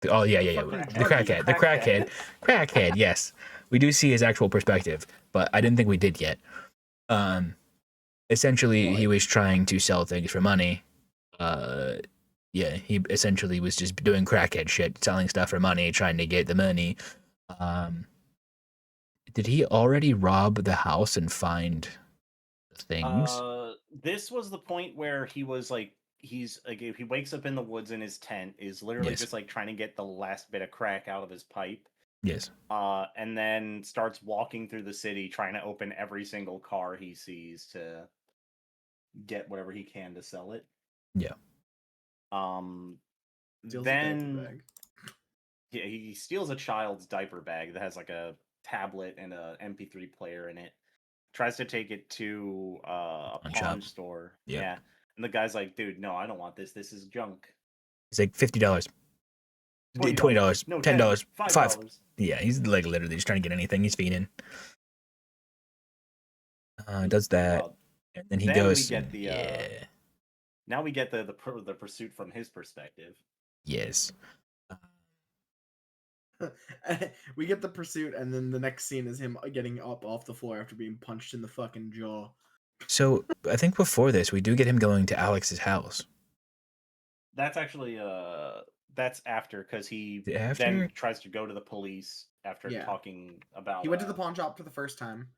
Oh yeah, The yeah, yeah. fucking The junkie. crackhead, the crackhead, crackhead. Yes, we do see his actual perspective, but I didn't think we did yet. Um, essentially, he What? was trying to sell things for money. Uh, yeah, he essentially was just doing crackhead shit, selling stuff for money, trying to get the money. Um, did he already rob the house and find things? This was the point where he was like, he's like, he wakes up in the woods in his tent, is literally Yes, just like trying to get the last bit of crack out of his pipe, yes, and then starts walking through the city trying to open every single car he sees to get whatever he can to sell it. yeah. Um, Steals a diaper then bag. yeah, he steals a child's diaper bag that has like a tablet and a MP3 player in it. Tries to take it to a Pawn shop. pawn store. Yep. Yeah. And the guy's like, dude, no, I don't want this. This is junk. He's like $50, $20. $20, No, 10. $10, five. $5. Yeah, he's like literally just trying to get anything. He's fiending. Does that, Well, and then he then we goes, get the yeah, now we get the pursuit from his perspective. yes. We get the pursuit, and then the next scene is him getting up off the floor after being punched in the fucking jaw. So I think before this, we do get him going to Alex's house. That's actually that's after because he then After, tries to go to the police after Yeah. talking about He went to the pawn shop for the first time.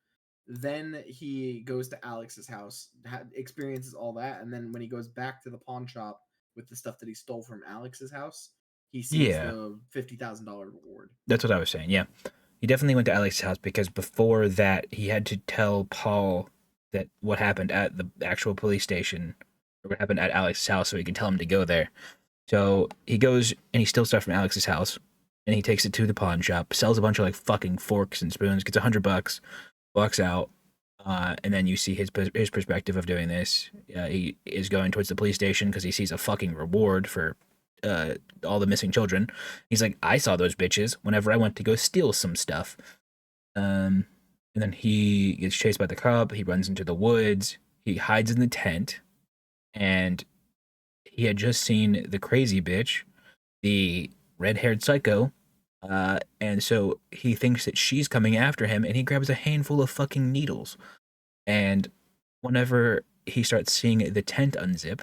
Then he goes to Alex's house, experiences all that, and then when he goes back to the pawn shop with the stuff that he stole from Alex's house, he sees yeah, the $50,000 reward. that's what I was saying. Yeah, he definitely went to Alex's house because before that, he had to tell Paul that what happened at the actual police station or what happened at Alex's house, so he could tell him to go there. So he goes and he steals stuff from Alex's house, and he takes it to the pawn shop, sells a bunch of like fucking forks and spoons, gets $100, walks out, and then you see his perspective of doing this. He is going towards the police station because he sees a fucking reward for all the missing children. He's like, I saw those bitches whenever I went to go steal some stuff. And then he gets chased by the cop. He runs into the woods. He hides in the tent, and he had just seen the crazy bitch, the red-haired psycho, and so he thinks that she's coming after him, and he grabs a handful of fucking needles. And whenever he starts seeing the tent unzip,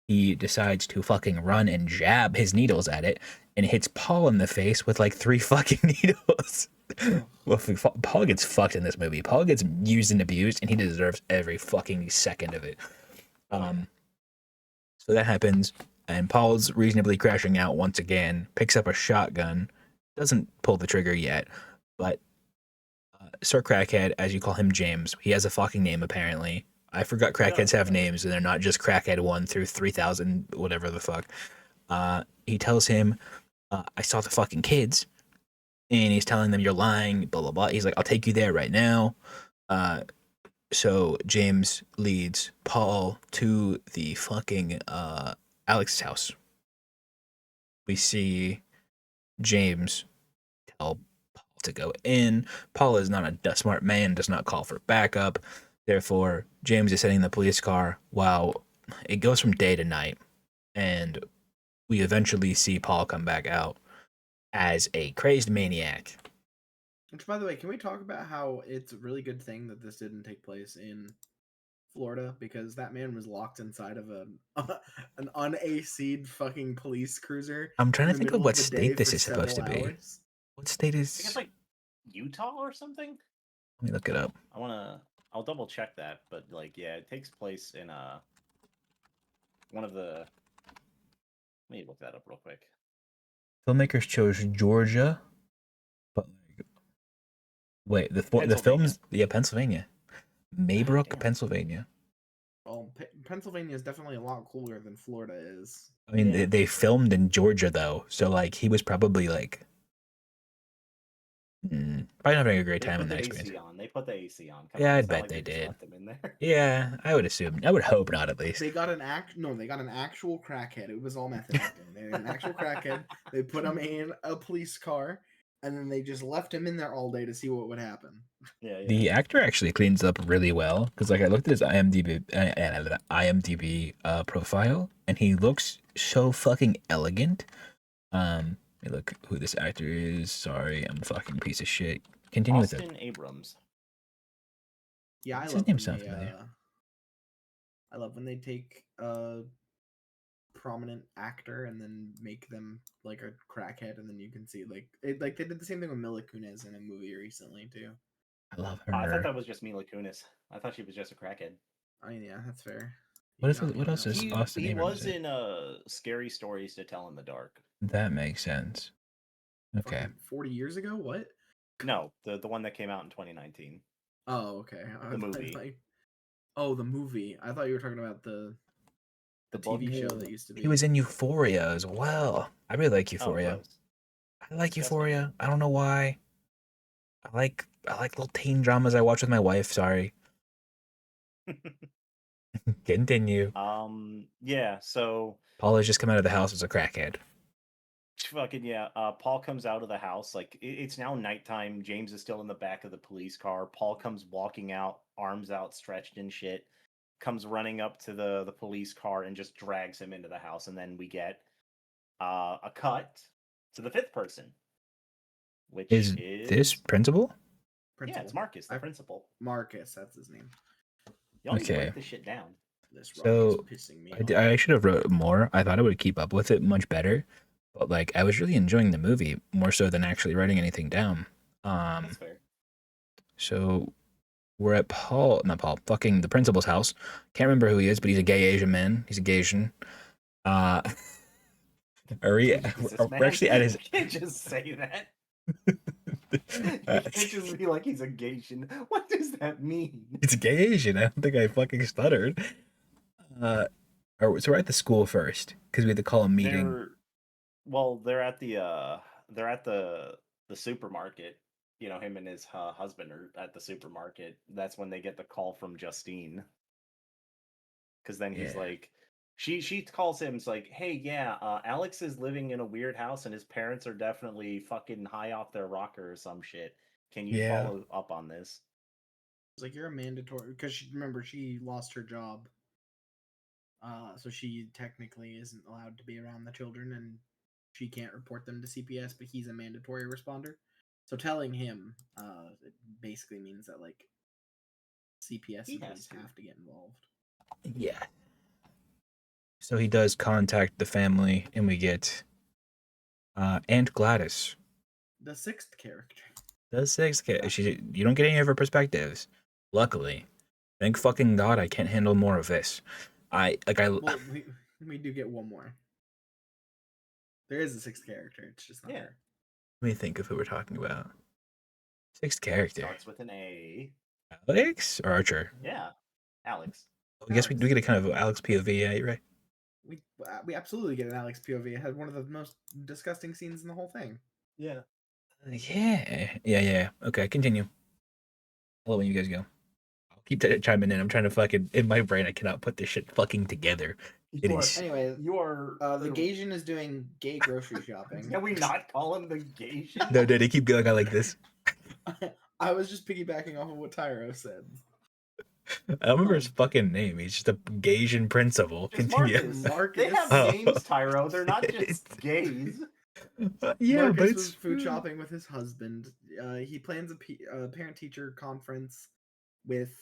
he decides to fucking run and jab his needles at it and hits Paul in the face with like 3 fucking needles. Well, Paul gets fucked in this movie. Paul gets used and abused, and he deserves every fucking second of it. Oh, yeah. So that happens, and Paul's reasonably crashing out once again, picks up a shotgun, doesn't pull the trigger yet, but Sir Crackhead, as you call him, James, he has a fucking name apparently. I forgot He does, crackheads have yeah. names, and they're not just Crackhead 1 through 3,000, whatever the fuck. He tells him, I saw the fucking kids, and he's telling them, you're lying, blah, blah, blah. He's like, I'll take you there right now. So James leads Paul to the fucking Alex's house. We see James tell Paul to go in. Paul is not a smart man, does not call for backup. Therefore, James is sitting in the police car while it goes from day to night. And we eventually see Paul come back out as a crazed maniac. Which, by the way, can we talk about how it's a really good thing that this didn't take place in Florida, because that man was locked inside of an unAC'd fucking police cruiser I'm trying in to the think of middle what of the day state this for is supposed to several be. hours. What state I think it's is. like Utah or something. Let me look it up. I'll double check that, but like, yeah, it takes place in one of the. Let me look that up real quick. Filmmakers chose Georgia, but wait, the Pennsylvania. films, yeah, Pennsylvania, Maybrook, Damn. Pennsylvania. Well, Pennsylvania is definitely a lot cooler than Florida is. I mean, Yeah. they filmed in Georgia though, so like he was probably like, probably not having a great They time put in that the experience. AC on. They put the AC on. Come Yeah, on, I'd it's not bet like they they just did. left him in there. Yeah, I would assume. I would hope not, at least. They got an actual crackhead. It was all method acting. They had an actual crackhead. They put him in a police car, and then they just left him in there all day to see what would happen. Yeah, yeah. The actor actually cleans up really well because, like, I looked at his IMDb profile, and he looks so fucking elegant. Let me look who this actor is. Sorry, I'm a fucking piece of shit. Continue with it. Austin Abrams. Yeah, What's his name sound they. familiar? I love when they take a prominent actor and then make them like a crackhead, and then you can see like they did the same thing with Mila Kunis in a movie recently too. I love Oh, I thought her. that was just Mila Kunis. I thought she was just a crackhead. I mean, yeah, that's fair. What else is Austin He Abrams was in? in Scary Stories to Tell in the Dark. That makes sense. Okay. Fucking 40 years ago? What? No, the one that came out in 2019. Oh, okay. The movie. Oh, the movie. I thought you were talking about the book? TV show that used to be. He was in Euphoria as well. I really like Oh, Euphoria. gross. I like Disgusting. Euphoria. I don't know why. I like little teen dramas I watch with my wife. Sorry. Continue. Yeah, so Paul has just come out of the house as a crackhead. fucking yeah, Paul comes out of the house, like it's now nighttime. James is still in the back of the police car. Paul comes walking out, arms outstretched and shit, comes running up to the police car and just drags him into the house, and then we get a cut to the fifth person, which Is this principal? Yeah, it's Marcus, the principal. Marcus, that's his name. Y'all need to Okay. write this shit down. This rock So is pissing me I, off. I should have wrote more. I thought I would keep up with it much better, but like I was really enjoying the movie more so than actually writing anything down. That's fair. So we're at fucking the principal's house. Can't remember who he is, but he's a gay Asian man. He's a Gaysian. We're actually at his. You can't just say that. You can't just be like he's a Gaysian. What does that mean? It's a gay Asian. I don't think I fucking stuttered. So we're at the school first because we had to call a meeting. They're at the supermarket. You know, him and his husband are at the supermarket. That's when they get the call from Justine. Because then he's like, she calls him. It's like, hey, yeah, Alex is living in a weird house, and his parents are definitely fucking high off their rocker or some shit. Can you follow up on this? It's like, you're a mandatory, because remember she lost her job. So she technically isn't allowed to be around the children, and she can't report them to CPS, but he's a mandatory responder. So telling him, it basically means that like CPS He has employees to. have to get involved. Yeah. So he does contact the family, and we get Aunt Gladys. The sixth character. The sixth kid. You don't get any of her perspectives. Luckily, thank fucking God, I can't handle more of this. Well, we do get one more. There is a sixth character. It's just not Yeah. her. Let me think of who we're talking about. Sixth character. Starts with an A. Alex or Archer? Yeah, Alex. I guess we Alex. get a kind of Alex POV, yeah, you're right. We absolutely get an Alex POV. It had one of the most disgusting scenes in the whole thing. Yeah. Yeah. Okay, continue. I'll let when you guys go. I'll keep chiming in. I'm trying to fucking, in my brain, I cannot put this shit fucking together. It is. Anyway, You are the Gaysian is doing gay grocery shopping. Can we not call him the Gaysian? No, they keep going on like this. I was just piggybacking off of what Tyro said. I don't remember his fucking name. He's just a Gaysian principal. It's Continue. Marcus. They have Oh. names, Tyro. They're not just gays. Yeah, Marcus but it's was food shopping with his husband. He plans a parent-teacher conference with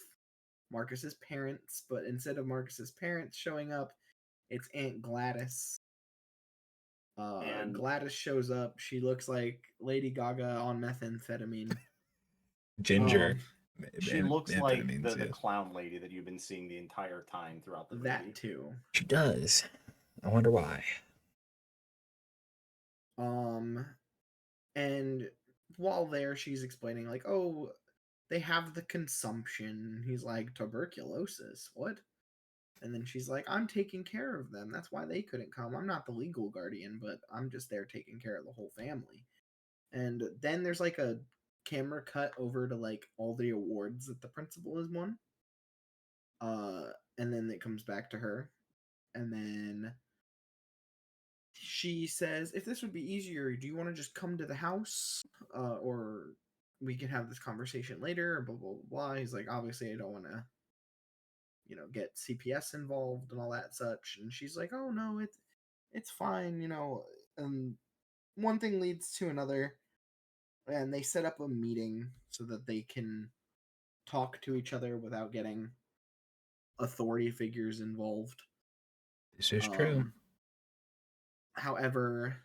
Marcus's parents, but instead of Marcus's parents showing up, it's Aunt Gladys. And- Gladys shows up. She looks like Lady Gaga on methamphetamine. Ginger. She looks like the yes. clown lady that you've been seeing the entire time throughout the movie. That too. She does. I wonder why. And while there, she's explaining like, oh, they have the consumption. He's like, tuberculosis, what? And then she's like, I'm taking care of them. That's why they couldn't come. I'm not the legal guardian, but I'm just there taking care of the whole family. And then there's like a camera cut over to like all the awards that the principal has won. And then it comes back to her. And then she says, if this would be easier, do you want to just come to the house? Or we can have this conversation later, blah, blah, blah. He's like, obviously, I don't want to, get CPS involved and all that such. And she's like, oh, no, it's fine, And one thing leads to another. And they set up a meeting so that they can talk to each other without getting authority figures involved. This is true. However,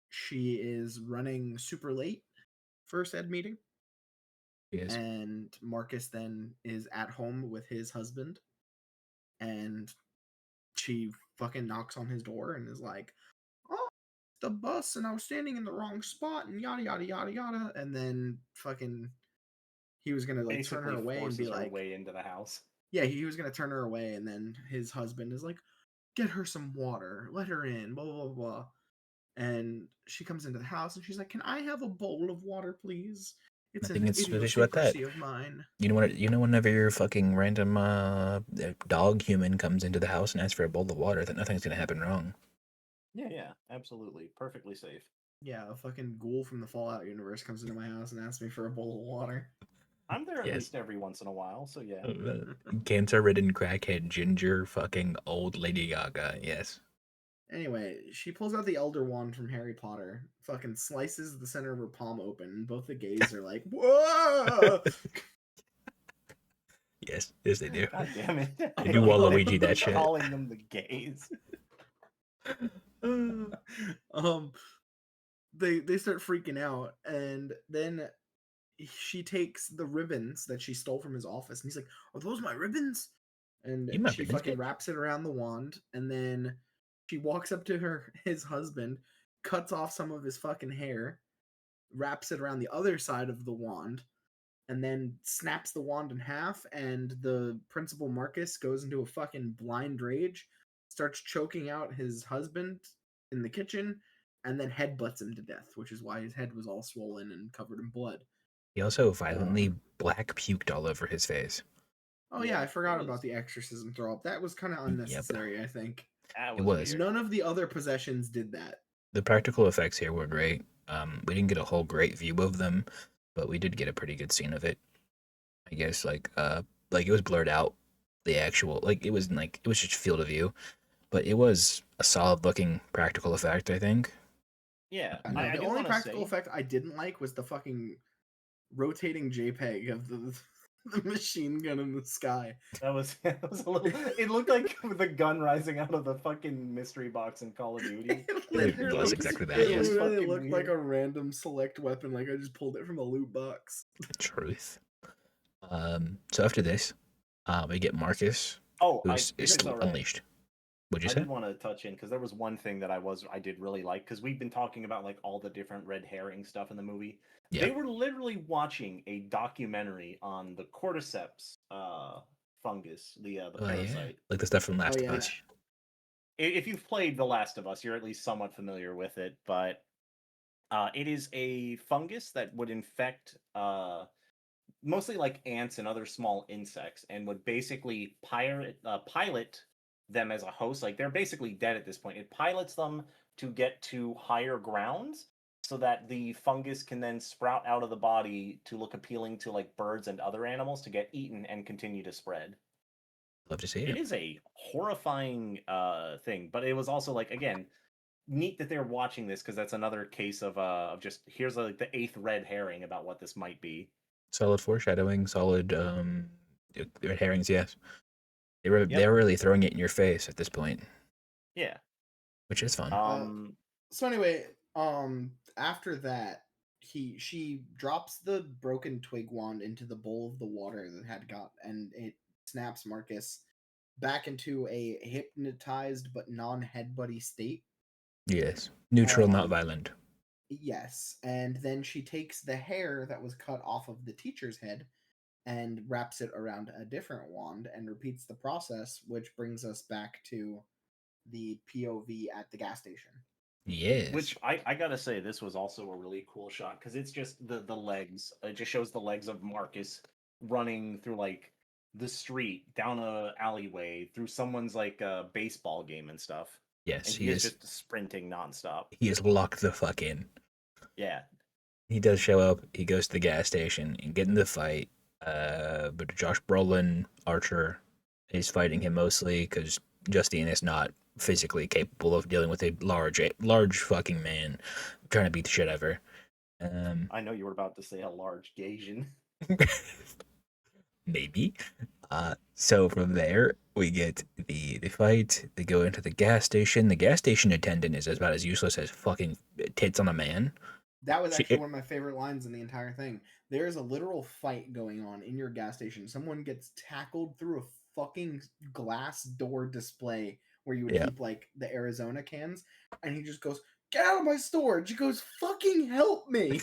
she is running super late for said meeting. Yes. And Marcus then is at home with his husband. And she fucking knocks on his door and is like, oh, the bus, and I was standing in the wrong spot, and yada, yada, yada, yada. And then fucking he was going to like turn her away and be like, way into the house. Yeah, he was going to turn her away. And then his husband is like, get her some water, let her in, blah, blah, blah. And she comes into the house and she's like, can I have a bowl of water, please? It's an idiosyncrasy of mine. You know whenever your fucking random dog human comes into the house and asks for a bowl of water, that nothing's gonna happen wrong. Yeah, absolutely. Perfectly safe. Yeah, a fucking ghoul from the Fallout universe comes into my house and asks me for a bowl of water. I'm there at least every once in a while, so yeah. Cancer-ridden crackhead Ginger fucking old Lady Gaga, yes. Anyway, she pulls out the Elder Wand from Harry Potter, fucking slices the center of her palm open, and both the gays are like, whoa! Yes, they do. God damn it. They do Waluigi that shit. Calling them the gays. They start freaking out, and then she takes the ribbons that she stole from his office, and he's like, are those my ribbons? And she fucking wraps it around the wand, and then she walks up to his husband, cuts off some of his fucking hair, wraps it around the other side of the wand, and then snaps the wand in half, and the principal Marcus goes into a fucking blind rage, starts choking out his husband in the kitchen, and then headbutts him to death, which is why his head was all swollen and covered in blood. He also violently black puked all over his face. Oh yeah, I forgot about the exorcism throw up. That was kind of unnecessary, I think. It was. None of the other possessions did that. The practical effects here were great. We didn't get a whole great view of them, but we did get a pretty good scene of it. I guess like it was blurred out. The actual it was just field of view, but it was a solid looking practical effect, I think. Yeah. The only practical effect I didn't like was the fucking rotating JPEG of The machine gun in the sky. That was a little. It looked like the gun rising out of the fucking mystery box in Call of Duty. It was exactly that, It yes. literally Fucking looked like weird. a random select weapon, like I just pulled it from a loot box. Truth. So after this, we get Marcus, Oh, who's if is it's all right, unleashed. What'd you I say? did want to touch in because there was one thing that I did really like because we've been talking about like all the different red herring stuff in the movie. Yeah. They were literally watching a documentary on the cordyceps fungus, the Oh yeah, parasite. like the stuff from Oh Last of yeah, Us. Which, if you've played The Last of Us, you're at least somewhat familiar with it. But it is a fungus that would infect mostly like ants and other small insects, and would basically pilot them as a host. Like they're basically dead at this point. It pilots them to get to higher grounds so that the fungus can then sprout out of the body to look appealing to like birds and other animals to get eaten and continue to spread. Love to see It it. is a horrifying thing, but it was also like again neat that they're watching this because that's another case of just here's like the eighth red herring about what this might be. Solid foreshadowing. Solid red herrings. Yes, they Yep. were really throwing it in your face at this point, Yeah. which is fun. Um. So anyway, after that, she drops the broken twig wand into the bowl of the water that had got, and it snaps Marcus back into a hypnotized but non-headbutty state. Yes, neutral, not Um, violent. yes, and then she takes the hair that was cut off of the teacher's head and wraps it around a different wand and repeats the process, which brings us back to the POV at the gas station. Yes, Which I gotta say, this was also a really cool shot because it's just the legs. It just shows the legs of Marcus running through like the street, down a alleyway, through someone's like baseball game and stuff, yes, and he is just sprinting nonstop. he is locked the fuck in. Yeah, He does show up. He goes to the gas station and get in the fight. But Josh Brolin, Archer, is fighting him mostly because Justine is not physically capable of dealing with a large fucking man trying to beat the shit out of her. Um, I know you were about to say a large Gasian. maybe. So from there we get the fight. They go into the gas station. The gas station attendant is about as useless as fucking tits on a man. That was She, actually one of my favorite lines in the entire thing. There is a literal fight going on in your gas station. Someone gets tackled through a fucking glass door display where you would yeah, keep like the Arizona cans, and he just goes, "Get out of my store!" And she goes, "Fucking help me!"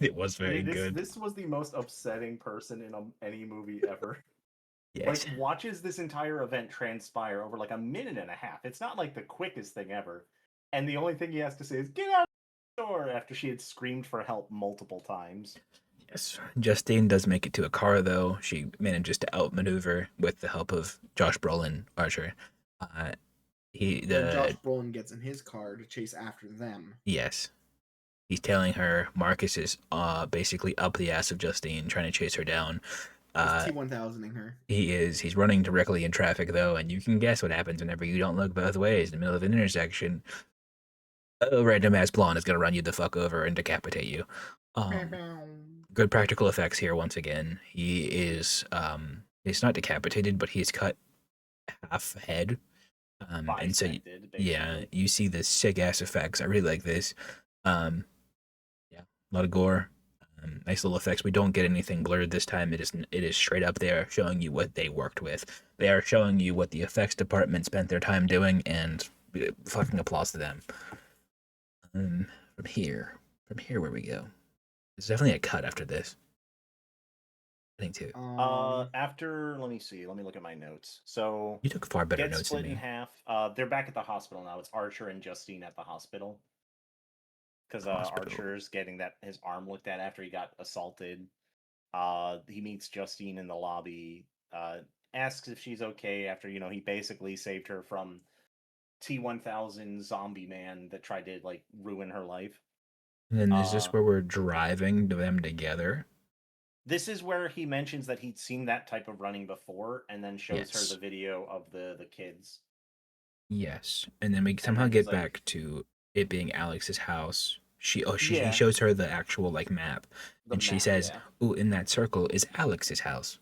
it was very good. This was the most upsetting person in any movie ever. Like Yes. watches this entire event transpire over like a minute and a half. It's not like the quickest thing ever. And the only thing he has to say is get out of the door after she had screamed for help multiple times. Yes, Justine does make it to a car though. She manages to outmaneuver with the help of Josh Brolin, Archer. Uh, Then Josh Brolin gets in his car to chase after them. yes, he's telling her Marcus is basically up the ass of Justine, trying to chase her down. He's T-1000ing her. He's running directly in traffic though, and you can guess what happens whenever you don't look both ways in the middle of an intersection. A random ass blonde is gonna run you the fuck over and decapitate you. Good practical effects here once again. He is he's not decapitated, but he's cut half head. And so Bisected, yeah, basically. you see the sick ass effects. I really like this. Yeah, a lot of gore. Nice little effects. We don't get anything blurred this time. It is straight up there showing you what they worked with. They are showing you what the effects department spent their time doing, and fucking applause to them. Um, from here where we go. There's definitely a cut after this. I think too. After let me see, let me look at my notes. So You took far better get notes than split in me. half. They're back at the hospital now. It's Archer and Justine at the hospital. Because Hospital. Archer's getting that his arm looked at after he got assaulted. He meets Justine in the lobby, asks if she's okay after, he basically saved her from T-1000 zombie man that tried to, like, ruin her life. And then is this Uh, where we're driving them together? this is where he mentions that he'd seen that type of running before and then shows her Yes. the video of the kids. Yes. And then we And somehow then he's get like, back to it being Alex's house, He Yeah, shows her the actual like map, the and she map. says, Yeah. "Ooh, in that circle is Alex's house,"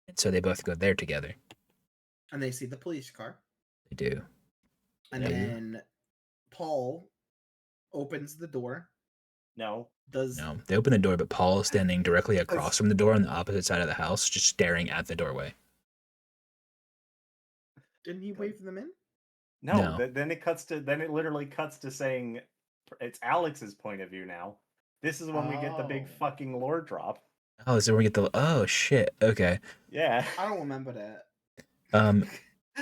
and so they both go there together. And they see the police car. They do. And They do. then Paul opens the door. No. Does No, they open the door, but Paul is standing directly across does from the door on the opposite side of the house, just staring at the doorway. didn't he wave them in? No. No. Then it cuts to. Then it literally cuts to saying, it's Alex's point of view now. This is when we get the big Oh. fucking lore drop. Oh, so we get the. Oh shit. Okay. Yeah. I don't remember that. Um.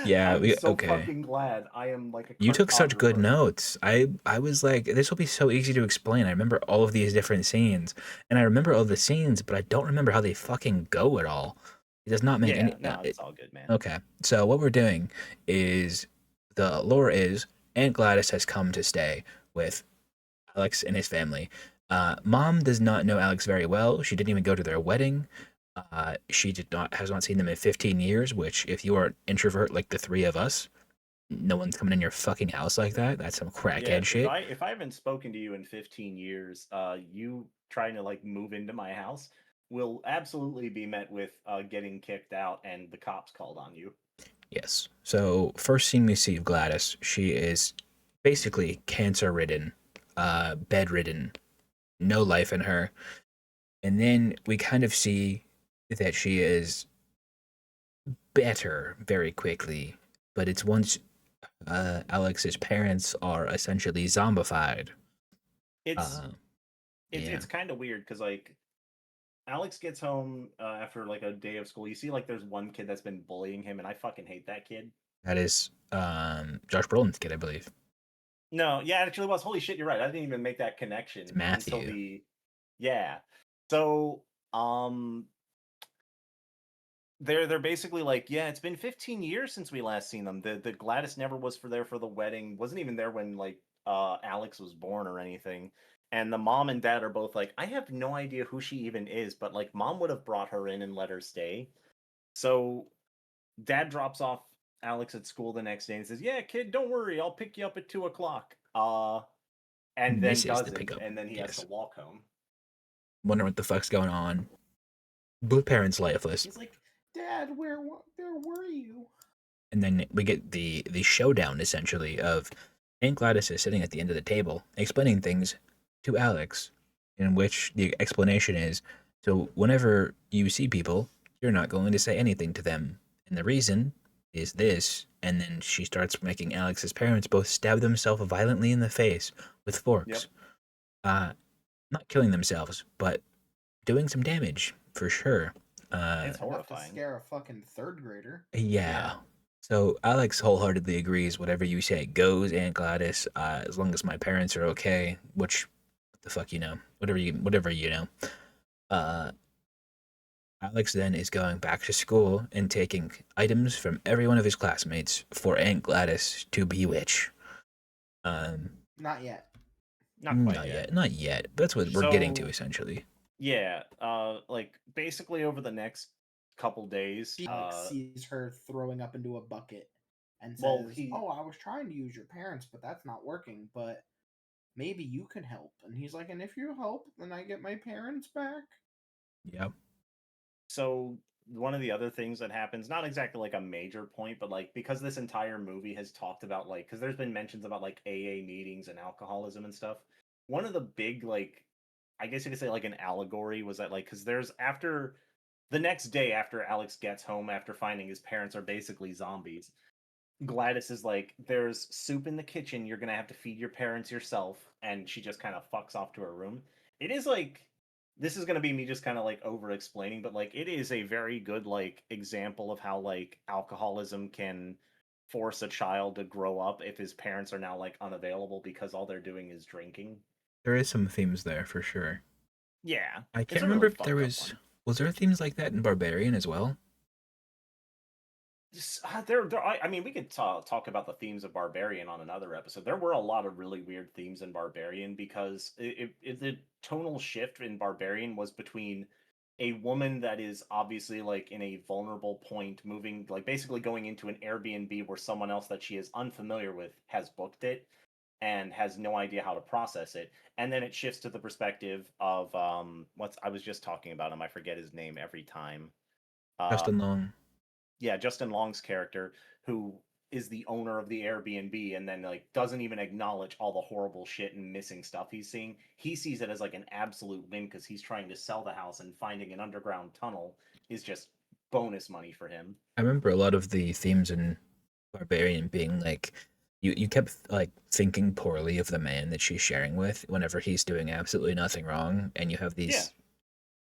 Yeah. I'm We so okay. fucking glad. I am like a You took such good cartographer. notes. I was like, this will be so easy to explain. I remember all of these different scenes, and I remember all the scenes, but I don't remember how they fucking go at all. It does not make Yeah. any. No, it's all good, man. Okay, so what we're doing is the lore is Aunt Gladys has come to stay with Alex and his family. Mom does not know Alex very well. She didn't even go to their wedding. She did not has not seen them in 15 years. Which, if you are an introvert like the three of us, no one's coming in your fucking house like that. That's some Yeah, crackhead if shit. I haven't spoken to you in 15 years, you trying to like move into my house will absolutely be met with getting kicked out and the cops called on you. Yes. So first scene we see of Gladys, she is basically cancer ridden, bedridden, no life in her. And then we kind of see that she is better very quickly, but it's once Alex's parents are essentially zombified. It's Uh, it's yeah, it's kind of weird because like Alex gets home after like a day of school. You see like there's one kid that's been bullying him, and I fucking hate that kid. that is Josh Brolin's kid, I believe. No, yeah, it actually was. Holy shit, you're right. I didn't even make that It's connection until Matthew. the yeah. So um they're basically like, yeah, it's been 15 years since we last seen them. The Gladys never was for there for the wedding. Wasn't even there when like Alex was born or anything. And the mom and dad are both like, I have no idea who she even is, but like mom would have brought her in and let her stay. So dad drops off Alex at school the next day and says, yeah, kid, don't worry, I'll pick you up at 2 o'clock. And then Misses the doesn't, pickup. and then he has to Yes. walk home. Wonder what the fuck's going on. Both parents lifeless. He's like, Dad, where were you? And then we get the showdown essentially of Aunt Gladys is sitting at the end of the table explaining things to Alex, in which the explanation is so whenever you see people, you're not going to say anything to them, and the reason is this. And then she starts making Alex's parents both stab themselves violently in the face with Yep. forks, uh, not killing themselves, but doing some damage for sure. It's Enough to horrifying. scare a fucking third grader. Yeah. Yeah. So Alex wholeheartedly agrees. Whatever you say goes, Aunt Gladys. As long as my parents are okay, which, what the fuck, whatever you know. Uh, Alex then is going back to school and taking items from every one of his classmates for Aunt Gladys to bewitch. Um, Not yet. Not quite not yet. yet, not yet. That's what we're getting to So essentially. yeah, like basically over the next couple days, Alex sees her throwing up into a bucket and well, says, he "Oh, I was trying to use your parents, but that's not working. But maybe you can help." And he's like, "And if you help, then I get my parents back." Yep. so one of the other things that happens, not exactly like a major point, but like because this entire movie has talked about like because there's been mentions about like AA meetings and alcoholism and stuff. One of the big like I guess you could say like an allegory was that like because there's after the next day after Alex gets home after finding his parents are basically zombies. Gladys is like, there's soup in the kitchen. You're gonna have to feed your parents yourself, and she just kind of fucks off to her room. It is like, this is gonna be me just kind of like over explaining, but like, it is a very good like example of how like alcoholism can force a child to grow up if his parents are now like unavailable because all they're doing is drinking. There is some themes there for sure. Yeah, I it's can't a remember really if there fucked up was one. was there themes like that in Barbarian as well. I mean, we could talk about the themes of Barbarian on another episode. There were a lot of really weird themes in Barbarian because the tonal shift in Barbarian was between a woman that is obviously like in a vulnerable point, moving like basically going into an Airbnb where someone else that she is unfamiliar with has booked it, and has no idea how to process it. And then it shifts to the perspective of what's I was just talking about him. I forget his name every time. Uh, Justin Long. yeah, Justin Long's character, who is the owner of the Airbnb and then like doesn't even acknowledge all the horrible shit and missing stuff he's seeing. He sees it as like an absolute win because he's trying to sell the house, and finding an underground tunnel is just bonus money for him. I remember a lot of the themes in Barbarian being like you kept like thinking poorly of the man that she's sharing with whenever he's doing absolutely nothing wrong, and you have Yeah. these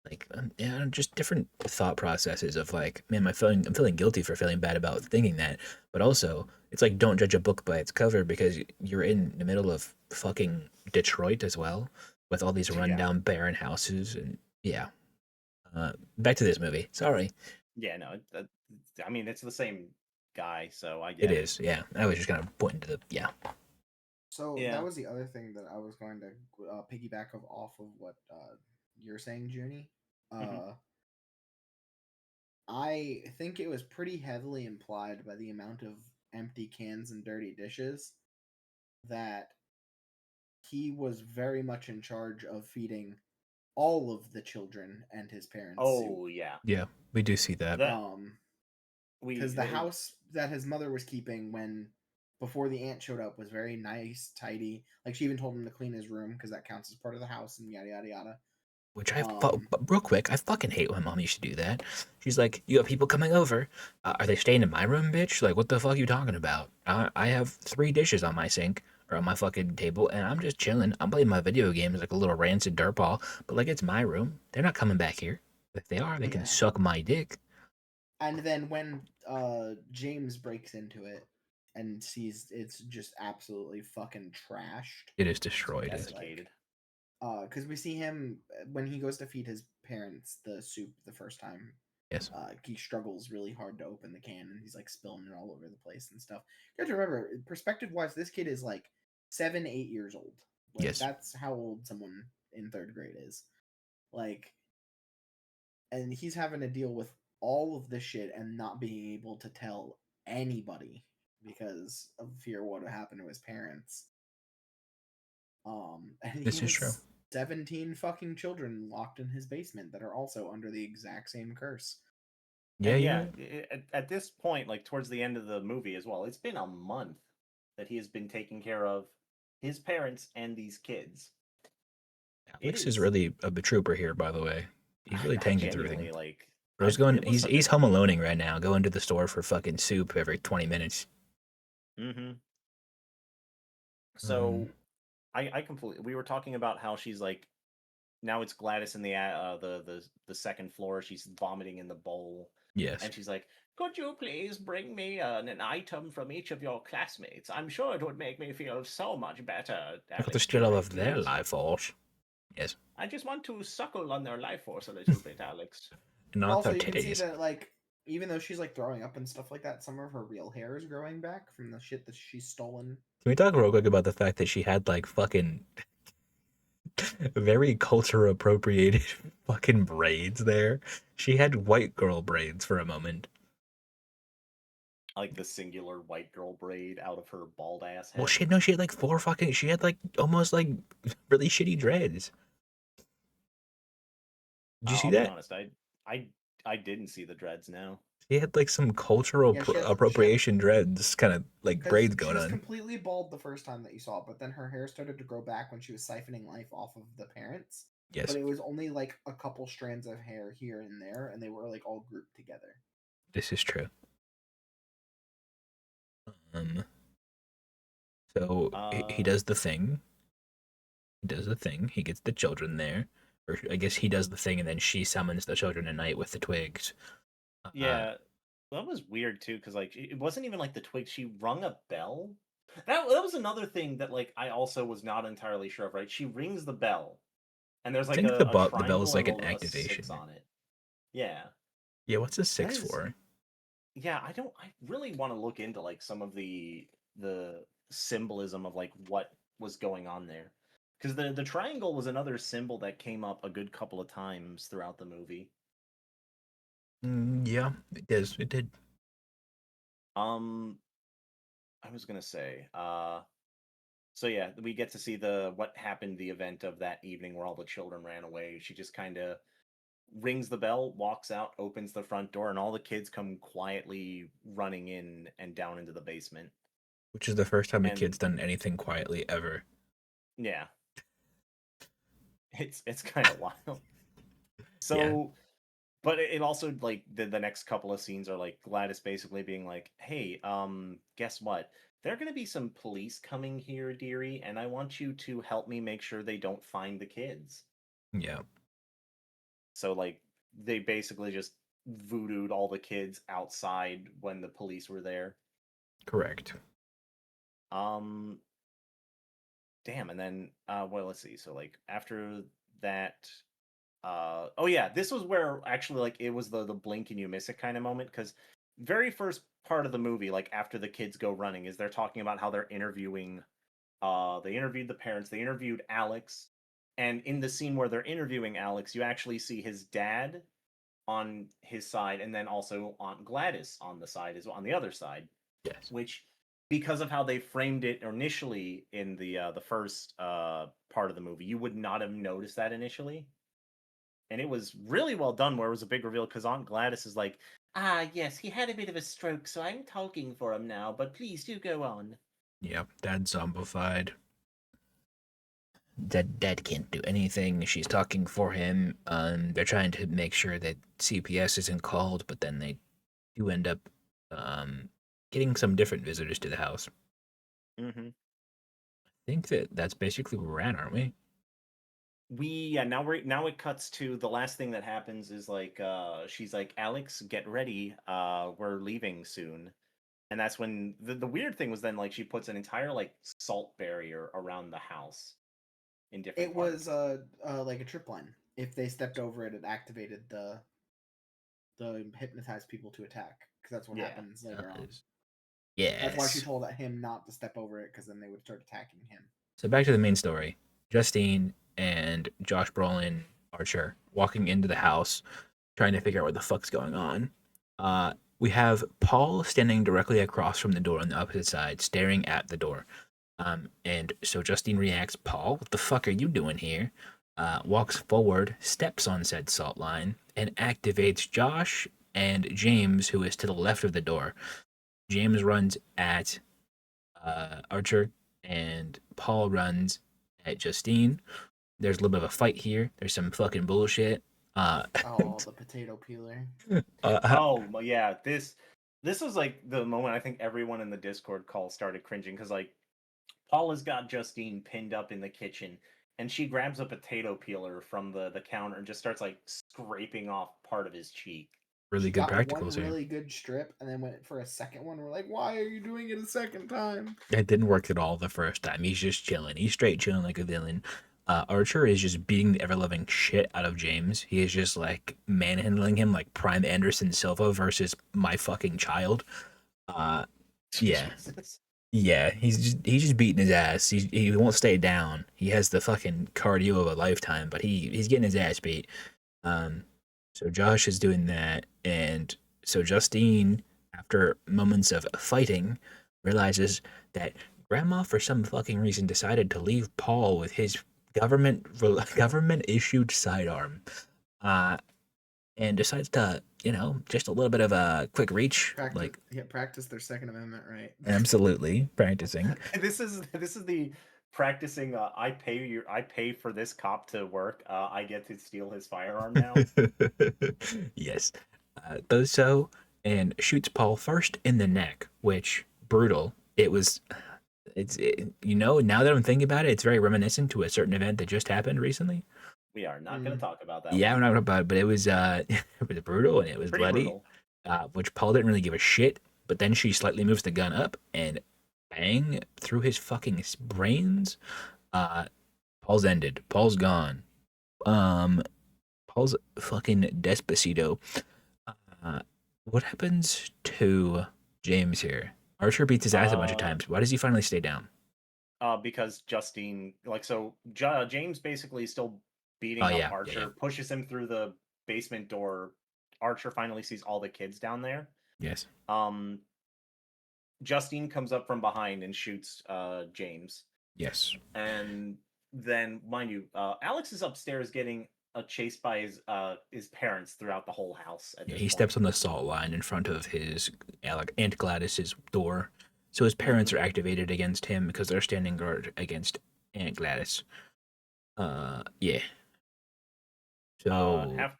like yeah, just different thought processes of like, man, I'm feeling guilty for feeling bad about thinking that, but also it's like don't judge a book by its cover because you're in the middle of fucking Detroit as well with all these Yeah. rundown barren houses and yeah. Back to this movie. Sorry. Yeah, no, I mean it's the same guy, so I It get it. is. Yeah. I was just gonna point to the yeah. So Yeah. that was the other thing that I was going to piggyback off of what you're saying, Junie. Hmm. I think it was pretty heavily implied by the amount of empty cans and dirty dishes that he was very much in charge of feeding all of the children and his parents soup. Oh yeah. Yeah, we do see that. That Um, we because the house that his mother was keeping when before the aunt showed up was very nice, tidy. Like she even told him to clean his room because that counts as part of the house and yada yada yada. Which Um, real quick, I fucking hate when mom used to do that. She's like, "You have people coming over. Are they staying in my room, bitch? Like, what the fuck are you talking about? I have 3 dishes on my sink or on my fucking table, and I'm just chilling. I'm playing my video games like a little rancid dirtball. But like, it's my room. They're not coming back here. If they are, they can yeah. suck my dick. And then when James breaks into it and sees it's just absolutely fucking trashed, It is it's destroyed. he's like, desiccated. because we see him when he goes to feed his parents the soup the first time. Yes, He struggles really hard to open the can, and he's like spilling it all over the place and stuff. You have to remember, perspective wise, this kid is like 7, 8 years old. Like yes. that's how old someone in third grade is. Like, and he's having to deal with all of this shit and not being able to tell anybody because of fear of what would happen to his parents. And he This is true. has 17 fucking children locked in his basement that are also under the exact same curse. Yeah, And yeah. yeah, at this point, like towards the end of the movie as well, it's been a month that he has been taking care of his parents and these kids. It Alex is is really a trooper here, by the way. He's really I tanking through everything. genuinely like Bro's going. it was such a He's home aloneing right now, going to the store for fucking soup every 20 minutes. hmm. So Um, I completely we were talking about how she's like now it's Gladys in the second floor. She's vomiting in the bowl, yes. and she's like, "Could you please bring me an item from each of your classmates? I'm sure it would make me feel so much better." Look at the Alex, still Julie, of their please. life force. Yes. I just want to suckle on their life force a little bit, Alex. But Not also, their you can see titties. that, like, even though she's like throwing up and stuff like that, some of her real hair is growing back from the shit that she's stolen. Can we talk real quick about the fact that she had like fucking very culture appropriated fucking braids there? She had white girl braids for a moment. Like the singular white girl braid out of her bald ass Well, head. she had like four fucking. She had like almost like really shitty dreads. Did you see I'll be that? honest, I I didn't see the dreads now. She had like some cultural Yeah, she had appropriation dreads, kind of like because braids she going was on. completely bald the first time that you saw it, but then her hair started to grow back when she was siphoning life off of the parents. But Yes, it was only like a couple strands of hair here and there, and they were like all grouped together. this is true. Um, so he Uh does the thing. He does the thing. He gets the children there, or I guess he does the thing, and then she summons the children at night with the twigs. Uh, yeah, that was weird too, because like it wasn't even like the twig. She rung a bell. That was another thing that like I also was not entirely sure of. Right, she rings the bell, and there's I like think a the bell is triangle like and an a six activation. on it. Yeah, Yeah, what's a that six is. for? Yeah, I don't. I really want to look into like some of the symbolism of like what was going on there, because the triangle was another symbol that came up a good couple of times throughout the movie. Yeah, it does. It did. Um, I was gonna say, So yeah, we get to see what happened, the event of that evening where all the children ran away. She just kind of rings the bell, walks out, opens the front door, and all the kids come quietly running in and down into the basement. Which is the first time a kid's And done anything quietly ever. yeah, it's kind of wild. Yeah. So, but it also like the next couple of scenes are like Gladys basically being like, "Hey, guess what? There are going to be some police coming here, dearie, and I want you to help me make sure they don't find the kids." Yeah. So like they basically just voodooed all the kids outside when the police were there. Correct. Um Damn, and then well, let's see. So like after that, oh yeah, this was where actually like it was the blink and you miss it kind of moment, because very first part of the movie, like after the kids go running, is they're talking about how they're interviewing they interviewed the parents, they interviewed Alex, and in the scene where they're interviewing Alex, you actually see his dad on his side, and then also Aunt Gladys on the side is on the other side, Yes. which, because of how they framed it initially in the first part of the movie, you would not have noticed that initially, and it was really well done. Where it was a big reveal because Aunt Gladys is like, "Ah, yes, he had a bit of a stroke, so I'm talking for him now. But please do go on." Yep. Dad's zombified. Dad can't do anything. She's talking for him. They're trying to make sure that CPS isn't called, but then they do end up um getting some different visitors to the house. Hmm. I think that's basically where we're at, aren't we? Now it cuts to the last thing that happens is like she's like, "Alex, get ready. We're leaving soon." And that's when the weird thing was then like she puts an entire like salt barrier around the house in different It was parts. like a tripline. If they stepped over it, it activated the hypnotized people to attack, because that's what Yeah. happens later on. That's why she Yes. told him not to step over it, because then they would start attacking him. So back to the main story. Justine and Josh Brolin Archer walking into the house, trying to figure out what the fuck's going on. We have Paul standing directly across from the door on the opposite side, staring at the door. And so Justine reacts, Paul, what the fuck are you doing here? Walks forward, steps on said salt line, and activates Josh and James, who is to the left of the door. James runs at Archer, and Paul runs at Justine. There's a little bit of a fight here. There's some fucking bullshit. Uh, Oh, the potato peeler. uh, Oh yeah, this was like the moment I think everyone in the Discord call started cringing because like Paul has got Justine pinned up in the kitchen, and she grabs a potato peeler from the counter and just starts like scraping off part of his cheek. really She good got one practicals here. really good strip and then went for a second one. We're like, why are you doing it a second time? It didn't work at all the first time. He's just chilling. He's straight chilling like a villain. Archer is just beating the ever loving shit out of James. He is just like manhandling him like Prime Anderson Silva versus my fucking child. Uh, yeah, Jesus. yeah. He's just beating his ass. He won't stay down. He has the fucking cardio of a lifetime, but he's getting his ass beat. Um, so Josh is doing that, and so Justine, after moments of fighting, realizes that Grandma, for some fucking reason, decided to leave Paul with his government issued sidearm, uh, and decides to, just a little bit of a quick reach, Practice, like yeah, practice their Second Amendment right. absolutely practicing. This is the practicing. I pay for this cop to work. I get to steal his firearm now. Yes, does so and shoots Paul first in the neck, which brutal. Now that I'm thinking about it, it's very reminiscent to a certain event that just happened recently. We are not going to talk about that Yeah, I'm one. not about it, but it was it was brutal and it was Pretty bloody. brutal. Which Paul didn't really give a shit. But then she slightly moves the gun up and bang through his fucking brains. Uh, Paul's ended. Paul's gone. Um, Paul's fucking Despacito. Uh, what happens to James here? Archer beats his ass a bunch of Uh, times. Why does he finally stay down? because Justine, like, so James basically is still Oh beating up yeah, yeah, yeah. Archer, pushes him through the basement door. Archer finally sees all the kids down there. Yes. Um, Justine comes up from behind and shoots James. Yes. And then, mind you, Alex is upstairs getting chased by his parents throughout the whole house at Yeah, this he steps point. on the salt line in front of his Aunt Gladys's door. So his Hmm. parents are activated against him because they're standing guard against Aunt Gladys. Yeah. So Have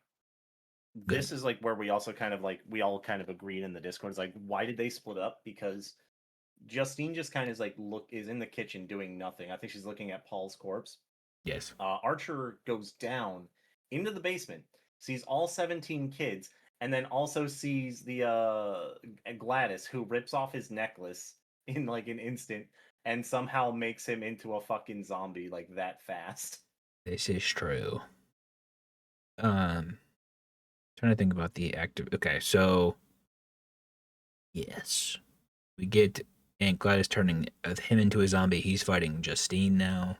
good. This is like where we also kind of like we all kind of agreed in the Discord. It's like, why did they split up? Because Justine just kind of is like is in the kitchen doing nothing. I think she's looking at Paul's corpse. Yes. Archer goes down into the basement, sees all 17 kids, and then also sees the Gladys, who rips off his necklace in like an instant and somehow makes him into a fucking zombie like that fast. This is true. Um, trying to think about the active. Okay, so yes, we get Aunt Gladys turning him into a zombie. He's fighting Justine now.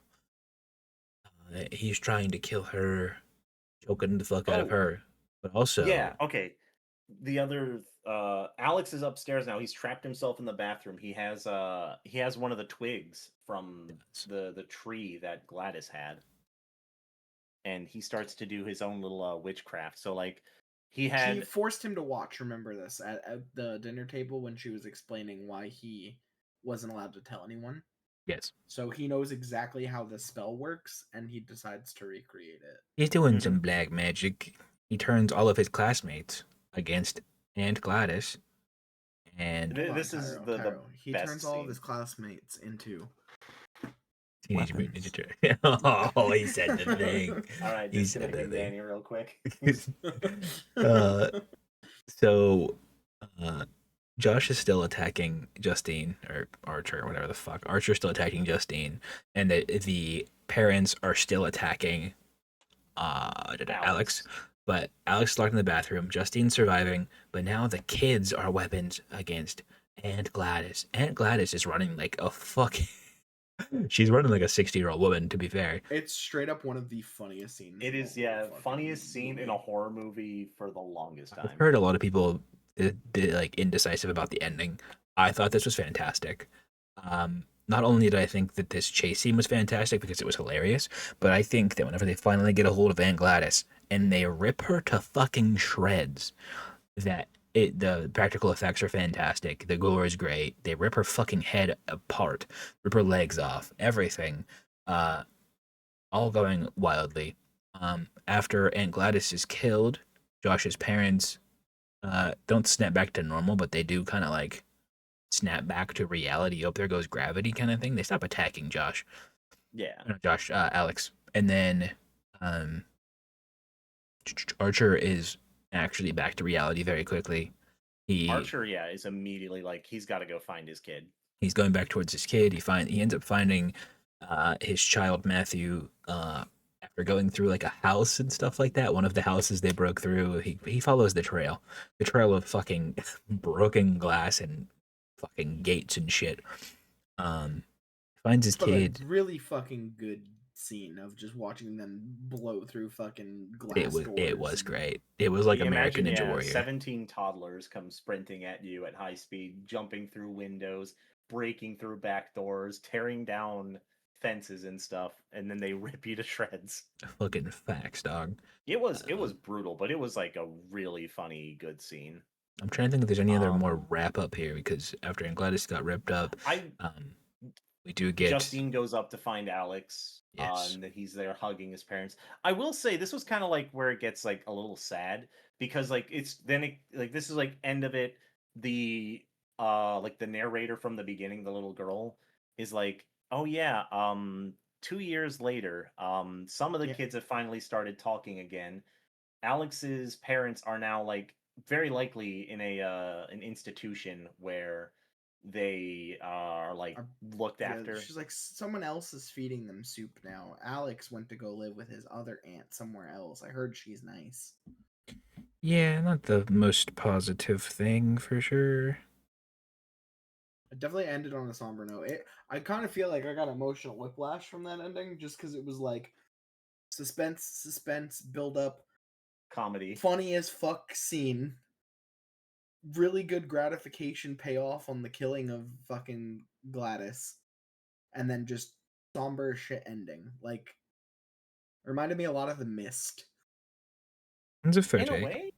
He's trying to kill her, choking the fuck out of Oh, her. But yeah, also, okay. The other Alex is upstairs now. He's trapped himself in the bathroom. He has one of the twigs from the tree that Gladys had, and he starts to do his own little witchcraft. So like he She had forced him to watch. Remember this at the dinner table when she was explaining why he wasn't allowed to tell anyone. yes, So he knows exactly how the spell works, and he decides to recreate it. he's doing Mhm. some black magic. He turns all of his classmates against Aunt Gladys and Hold on, This is Tyro. the Tyro. He best turns all of scene. his classmates into Teenage Mutant weapons. Ninja Turtles. Oh, he said the thing. All right, He said the disconnecting thing. Danny real quick. uh, so, uh, Josh is still attacking Justine or Archer, or whatever the fuck. Archer's still attacking Justine, and the parents are still attacking Alex. Alex. But Alex is locked in the bathroom. Justine's surviving, but now the kids are weapons against Aunt Gladys. Aunt Gladys is running like a fucking. She's running like a 60-year-old woman, to be fair. It's straight up one of the funniest scenes It in the is, whole yeah, fucking funniest scene in a movie. horror movie for the longest I've time. heard a lot of people like indecisive about the ending. I thought this was fantastic. Not only did I think that this chase scene was fantastic because it was hilarious, but I think that whenever they finally get a hold of Aunt Gladys and they rip her to fucking shreds, that the practical effects are fantastic. The gore is great. They rip her fucking head apart, rip her legs off, everything. Uh, all going wildly. After Aunt Gladys is killed, Josh's parents don't snap back to normal, but they do kind of like snap back to reality. Oh, there goes gravity, kind of thing. They stop attacking Josh, Yeah. no, Josh, Alex, and then um, Archer is actually back to reality very quickly. He Archer, yeah, is immediately like he's got to go find his kid. he's going back towards his kid. He ends up finding his child Matthew after going through like a house and stuff like that. One of the houses they broke through. He follows the trail of fucking broken glass and fucking gates and shit. Um, finds his But a kid. really fucking good scene of just watching them blow through fucking It glass was doors. great. It was like American Imagine, Ninja yeah, Warrior. 17 toddlers come sprinting at you at high speed, jumping through windows, breaking through back doors, tearing down fences and stuff, and then they rip you to shreds. Fucking facts, dog. It was brutal, but it was like a really funny, good scene. I'm trying to think if there's any other more Um, wrap up here because after Gladys got ripped up, I um, we do get Justine goes up to find Alex, yes. and he's there hugging his parents. I will say this was kind of like where it gets like a little sad because like it's then it like this is like end of it. The like the narrator from the beginning, the little girl, is like, oh yeah, 2 years later, some of the Yeah, kids have finally started talking again. Alex's parents are now like very likely in a an institution where they are like uh, looked yeah. after. She's like, someone else is feeding them soup now. Alex went to go live with his other aunt somewhere else. I heard she's nice. Yeah, not the most positive thing for sure. It definitely ended on a somber note. I kind of feel like I got emotional whiplash from that ending just because it was like suspense, build up, Comedy. funny as fuck scene, really good gratification payoff on the killing of fucking Gladys, and then just somber shit ending. Like, reminded me a lot of The Mist. It's a fair In a take. way.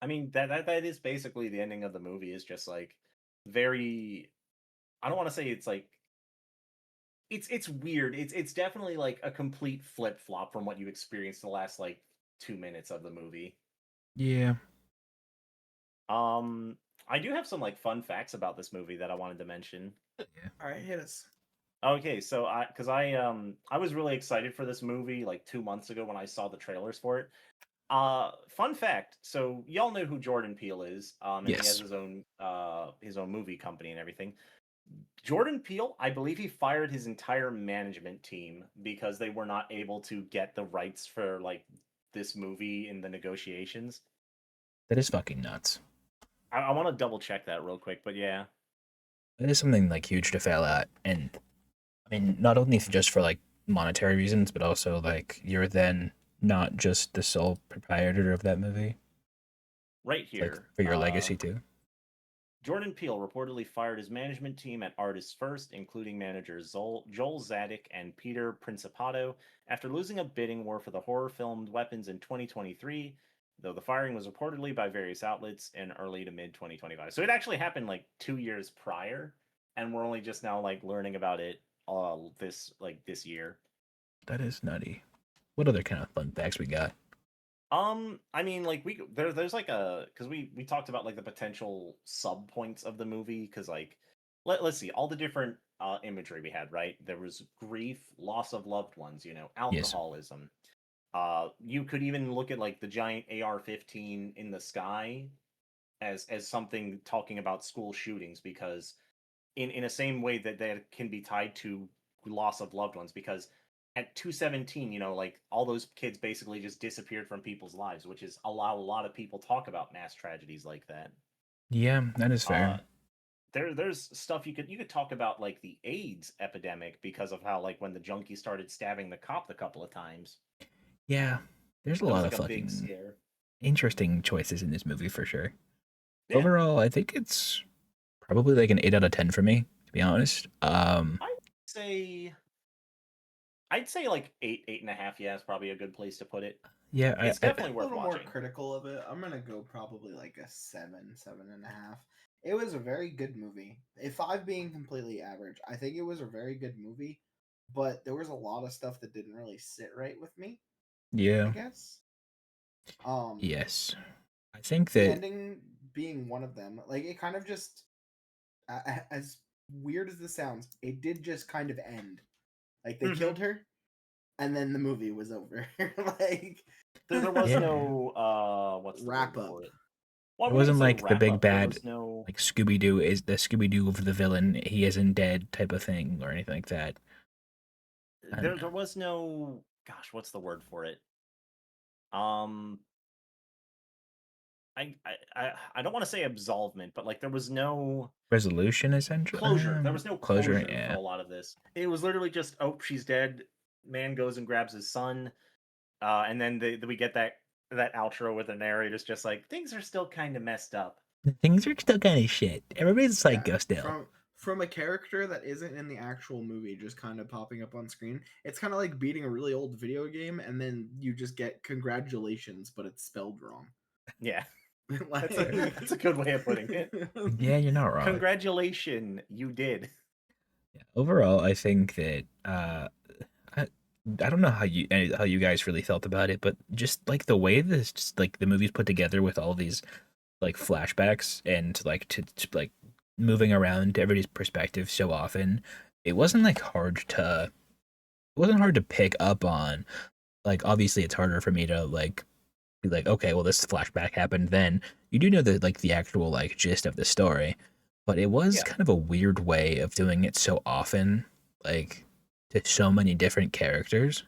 I mean that is basically the ending of the movie. Is just like very. I don't want to say it's like it's weird. It's definitely like a complete flip flop from what you experienced the last like 2 minutes of the movie. Yeah. Um, I do have some like fun facts about this movie that I wanted to mention. Yeah. All right, hit us. Okay, so I was really excited for this movie like 2 months ago when I saw the trailers for it. Fun fact. So y'all know who Jordan Peele is, and he has Yes. his own movie company and everything. Jordan Peele, I believe he fired his entire management team because they were not able to get the rights for like this movie in the negotiations. That is fucking nuts. I want to double check that real quick, but yeah. That is something like huge to fail at, and I mean, not only just for like monetary reasons, but also like you're then not just the sole proprietor of that movie. Right It's like here, for your legacy too. Jordan Peele reportedly fired his management team at Artists First, including managers Joel Zadig and Peter Principato, after losing a bidding war for the horror film Weapons in 2023, though the firing was reportedly by various outlets in early to mid 2025. So it actually happened like 2 years prior, and we're only just now like learning about it this year. That is nutty. What other kind of fun facts we got? I mean, like there's like because we talked about like the potential sub points of the movie because like let's see all the different imagery we had, right? There was grief, loss of loved ones, Yes. alcoholism. You could even look at like the giant AR-15 in the sky as something talking about school shootings because in a same way that can be tied to loss of loved ones because at 217 like all those kids basically just disappeared from people's lives, which is a lot of people talk about mass tragedies like that. Yeah, that is uh fair. there's stuff you could talk about like the AIDS epidemic because of how like when the junkie started stabbing the cop a couple of times. Yeah, there's a That was lot like of a big fucking scare. interesting choices in this movie for sure. Yeah, Overall, I think it's probably like an 8 out of 10 for me, to be honest. i'd say I'd say like 8.5. Yeah, is probably a good place to put it. Yeah, It's I definitely A worth little more watching. critical of it. I'm gonna go probably like a 7.5. It was a very good movie. If I'm being completely average, I think it was a very good movie, but there was a lot of stuff that didn't really sit right with me, I yeah, guess. Um, yes. I think the that ending being one of them. Like it kind of just as weird as this sounds, it did just kind of end. Like they Hmm. killed her and then the movie was over. Like There was yeah, no what's the word wrap up. for it? Well, it we wouldn't wasn't say like the wrap big up. There bad was no like Scooby Doo is the Scooby Doo of the villain. He isn't dead type of thing or anything like that. I don't know. there was no gosh, what's the word for it? Um I don't want to say absolvement, but like there was no Resolution essentially. closure. There was no Closure. closure for Yeah. a lot of this. It was literally just, oh, she's dead. Man goes and grabs his son, and then we get that outro with the narrator's just like things are still kind of messed up. Things are still kind of shit. Everybody's Yeah, psycho still. from a character that isn't in the actual movie just kind of popping up on screen. It's kind of like beating a really old video game and then you just get congratulations but it's spelled wrong. Yeah, that's a Like that's a good way of putting it. Yeah, you're not wrong. Congratulations, you did. Yeah. Overall, I think that I, I don't know how you guys really felt about it, but just like the way this just, like the movie's put together with all these like flashbacks and like to like moving around to everybody's perspective so often, it wasn't like it wasn't hard to pick up on. Like obviously it's harder for me to like be like, okay, well this flashback happened then. You do know the actual like gist of the story, but it was Yeah, kind of a weird way of doing it so often, like to so many different characters.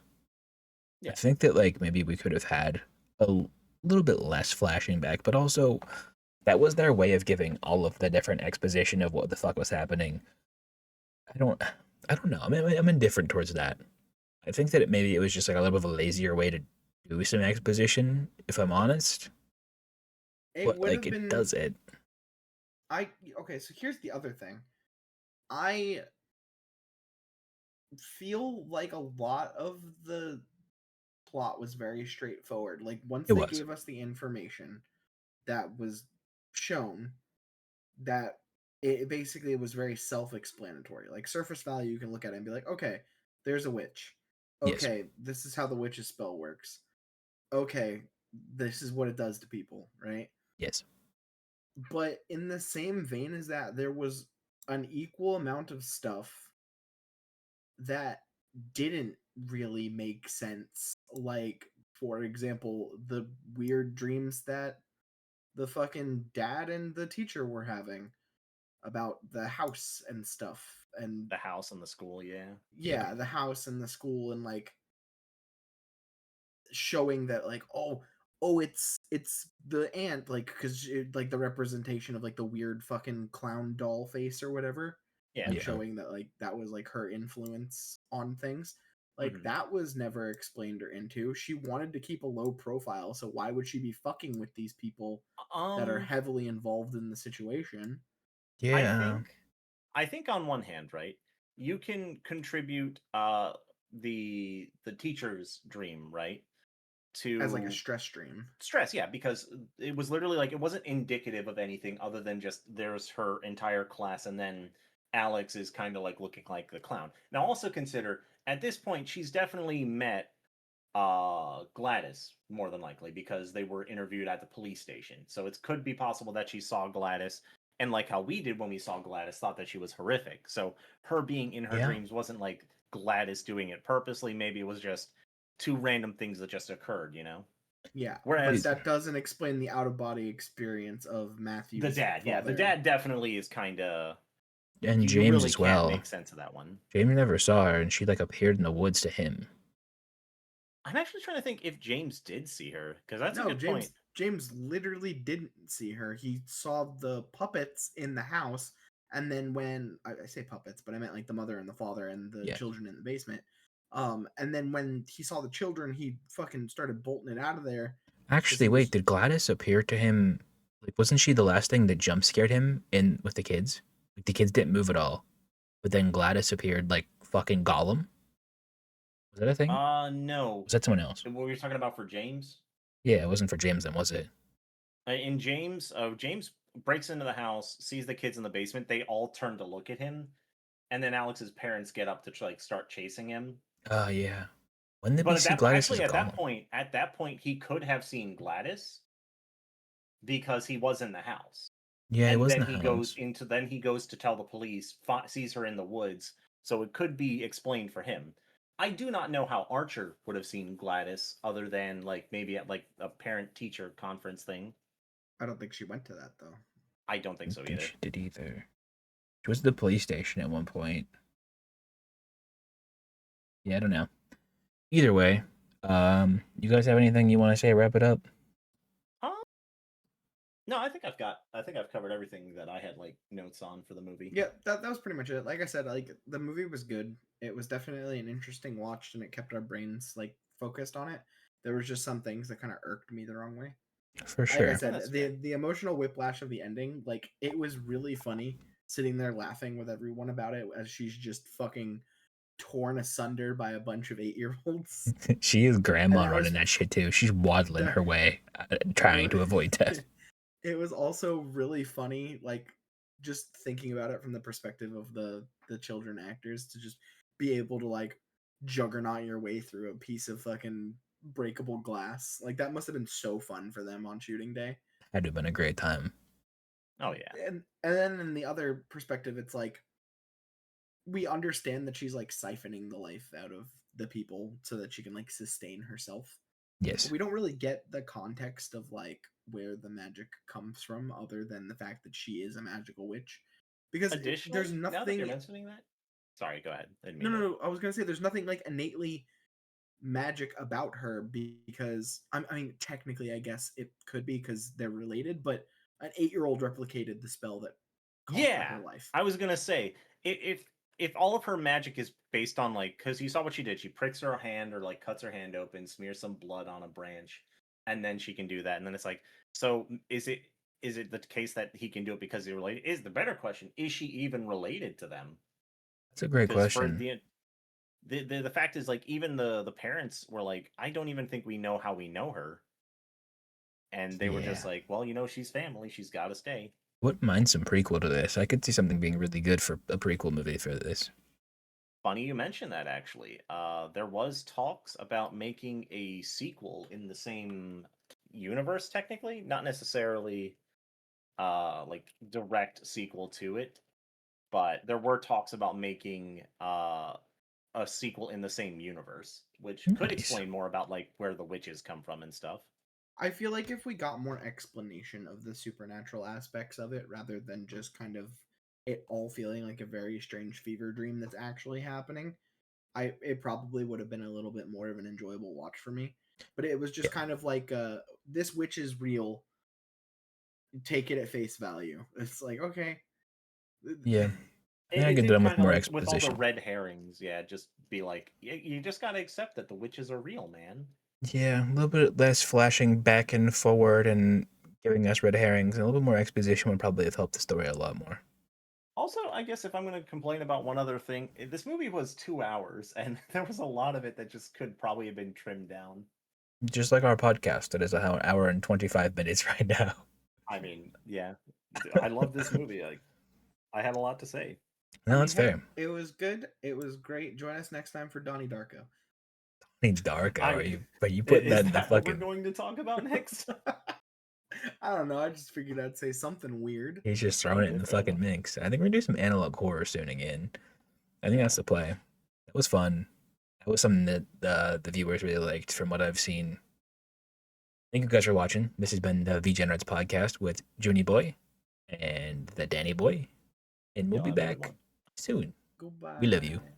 I yeah, think that like maybe we could have had little bit less flashing back, but also that was their way of giving all of the different exposition of what the fuck was happening. I don't I don't know. I'm indifferent towards that. I think that maybe it was just like a little bit of a lazier way to do some exposition, if I'm honest. it But would like have it been does it. I okay, so here's the other thing. I feel like a lot of the plot was very straightforward. Like once It they was. gave us the information that was shown, that it basically was very self-explanatory. Like surface value, you can look at it and be like, okay, there's a witch. Yes. Okay, this is how the witch's spell works. Okay, this is what it does to people, right? Yes. But in the same vein as that, there was an equal amount of stuff that didn't really make sense. Like, for example, the weird dreams that the fucking dad and the teacher were having about the house and stuff. And The house and the school, yeah. Yeah. yeah, the house and the school, and like showing that like it's the aunt, like because like the representation of like the weird fucking clown doll face or whatever, Yeah. and Yeah. showing that like that was like her influence on things, like Mhm. that was never explained or into. She wanted to keep a low profile, so why would she be fucking with these people that are Um, heavily involved in the situation? I Yeah. think I think on one hand, right, you can contribute the teacher's dream, right, As like a to stress stream. stress, yeah, because it was literally like it wasn't indicative of anything other than just there's her entire class and then Alex is kind of like looking like the clown. Now also consider at this point she's definitely met Gladys more than likely because they were interviewed at the police station. So it could be possible that she saw Gladys and like how we did when we saw Gladys thought that she was horrific. So her being in her Yeah. dreams wasn't like Gladys doing it purposely, maybe it was just two random things that just occurred, you know? Yeah, but Whereas that doesn't explain the out of body experience of the Matthew's dad, yeah, the father. dad definitely is kind of And you James really as can't well. make sense of that one. Jamie never saw her, and she like appeared in the woods to him. I'm actually trying to think if James did see her because that's a No, good point. James literally didn't see her. He saw the puppets in the house, and then when I say puppets, but I meant like the mother and the father and the Yeah. children in the basement. And then when he saw the children, he fucking started bolting it out of there because Actually, he wait, was. did Gladys appear to him? Like, wasn't she the last thing that jump scared him in with the kids? Like, the kids didn't move at all, but then Gladys appeared like fucking Gollum. Was that a thing? No. Was that someone else? What were you talking about for James? Yeah, it wasn't for James then, was it? In James, James breaks into the house, sees the kids in the basement. They all turn to look at him, and then Alex's parents get up to like start chasing him. Yeah. When did we But at see that point, Gladys as actually, Gollum? at that point, he could have seen Gladys because he was in the house, Yeah, it and was in then the house. he goes to tell the police, sees her in the woods, so it could be explained for him. I do not know how Archer would have seen Gladys other than like maybe at like a parent teacher conference thing. I don't think she went to that though. I don't I think don't so think either. she did either. She was at the police station at one point. Yeah, I don't know. Either way, you guys have anything you want to say? Wrap it up. Huh? No, I think I've covered everything that I had like notes on for the movie. Yeah, that was pretty much it. Like I said, like the movie was good. It was definitely an interesting watch, and it kept our brains like focused on it. There was just some things that kind of irked me the wrong way. For Like I sure. Yeah, said, that's fair. the emotional whiplash of the ending, like it was really funny sitting there laughing with everyone about it as she's just fucking torn asunder by a bunch of 8-year-olds. She is And grandma that running was that shit too. She's waddling that her way, it trying was to avoid death. it was also really funny, like just thinking about it from the perspective of the children actors to just be able to like juggernaut your way through a piece of fucking breakable glass. Like that must have been so fun for them on shooting day. Had to have been a great time. Oh yeah. And then in the other perspective, it's like we understand that she's like siphoning the life out of the people so that she can like sustain herself. But Yes. we don't really get the context of like where the magic comes from other than the fact that she is a magical witch. Because there's Additionally, now that you're nothing. mentioning that, sorry, go ahead. I didn't No, mean no, to. no. I was gonna say there's nothing like innately magic about her because I mean technically I guess it could be because they're related, but an 8-year-old replicated the spell that conquered Yeah, her life. I was gonna say if all of her magic is based on like because you saw what she did, she pricks her hand or like cuts her hand open, smears some blood on a branch, and then she can do that, and then it's like, so is it? is it the case that he can do it because he's related? Is the better question. Is she even related to them? That's a great Because for question. the fact is, like, even the parents were like, I don't even think we know how we know her. And they were just Yeah. like, well, she's family. She's got to stay. Wouldn't mind some prequel to this. I could see something being really good for a prequel movie for this. Funny you mentioned that, actually. There was talks about making a sequel in the same universe, technically, not necessarily like direct sequel to it, but there were talks about making a sequel in the same universe, which could Nice. explain more about like where the witches come from and stuff. I feel like if we got more explanation of the supernatural aspects of it rather than just kind of it all feeling like a very strange fever dream that's actually happening, it probably would have been a little bit more of an enjoyable watch for me. But it was just Yeah. kind of like this witch is real. Take it at face value. It's like, okay. Yeah. I think I It could do did them with kind of more like with all the exposition. red herrings, yeah, just be like, you just got to accept that the witches are real, man. Yeah, a little bit less flashing back and forward and giving us red herrings, and a little bit more exposition would probably have helped the story a lot more. Also, I guess if I'm going to complain about one other thing, this movie was 2 hours, and there was a lot of it that just could probably have been trimmed down. Just like our podcast, that is an hour and 25 minutes right now. I mean, yeah, I love this movie. Like, I had a lot to say. I No, mean, that's hey, fair. it was good. It was great. Join us next time for Donnie Darko. Needs Darko. I Are you putting is that in the that what we're fucking? going to talk about next? I don't know. I just figured I'd say something weird. He's just throwing it in Okay, the fair fucking enough. mix. I think we're gonna do some analog horror soon again. I think that's the play. That was fun. That was something that the viewers really liked from what I've seen. Thank you guys for watching. This has been the V-Generates podcast with Junie Boy and the Danny Boy. And we'll Y'all be have a good back one. soon. We love you. Goodbye.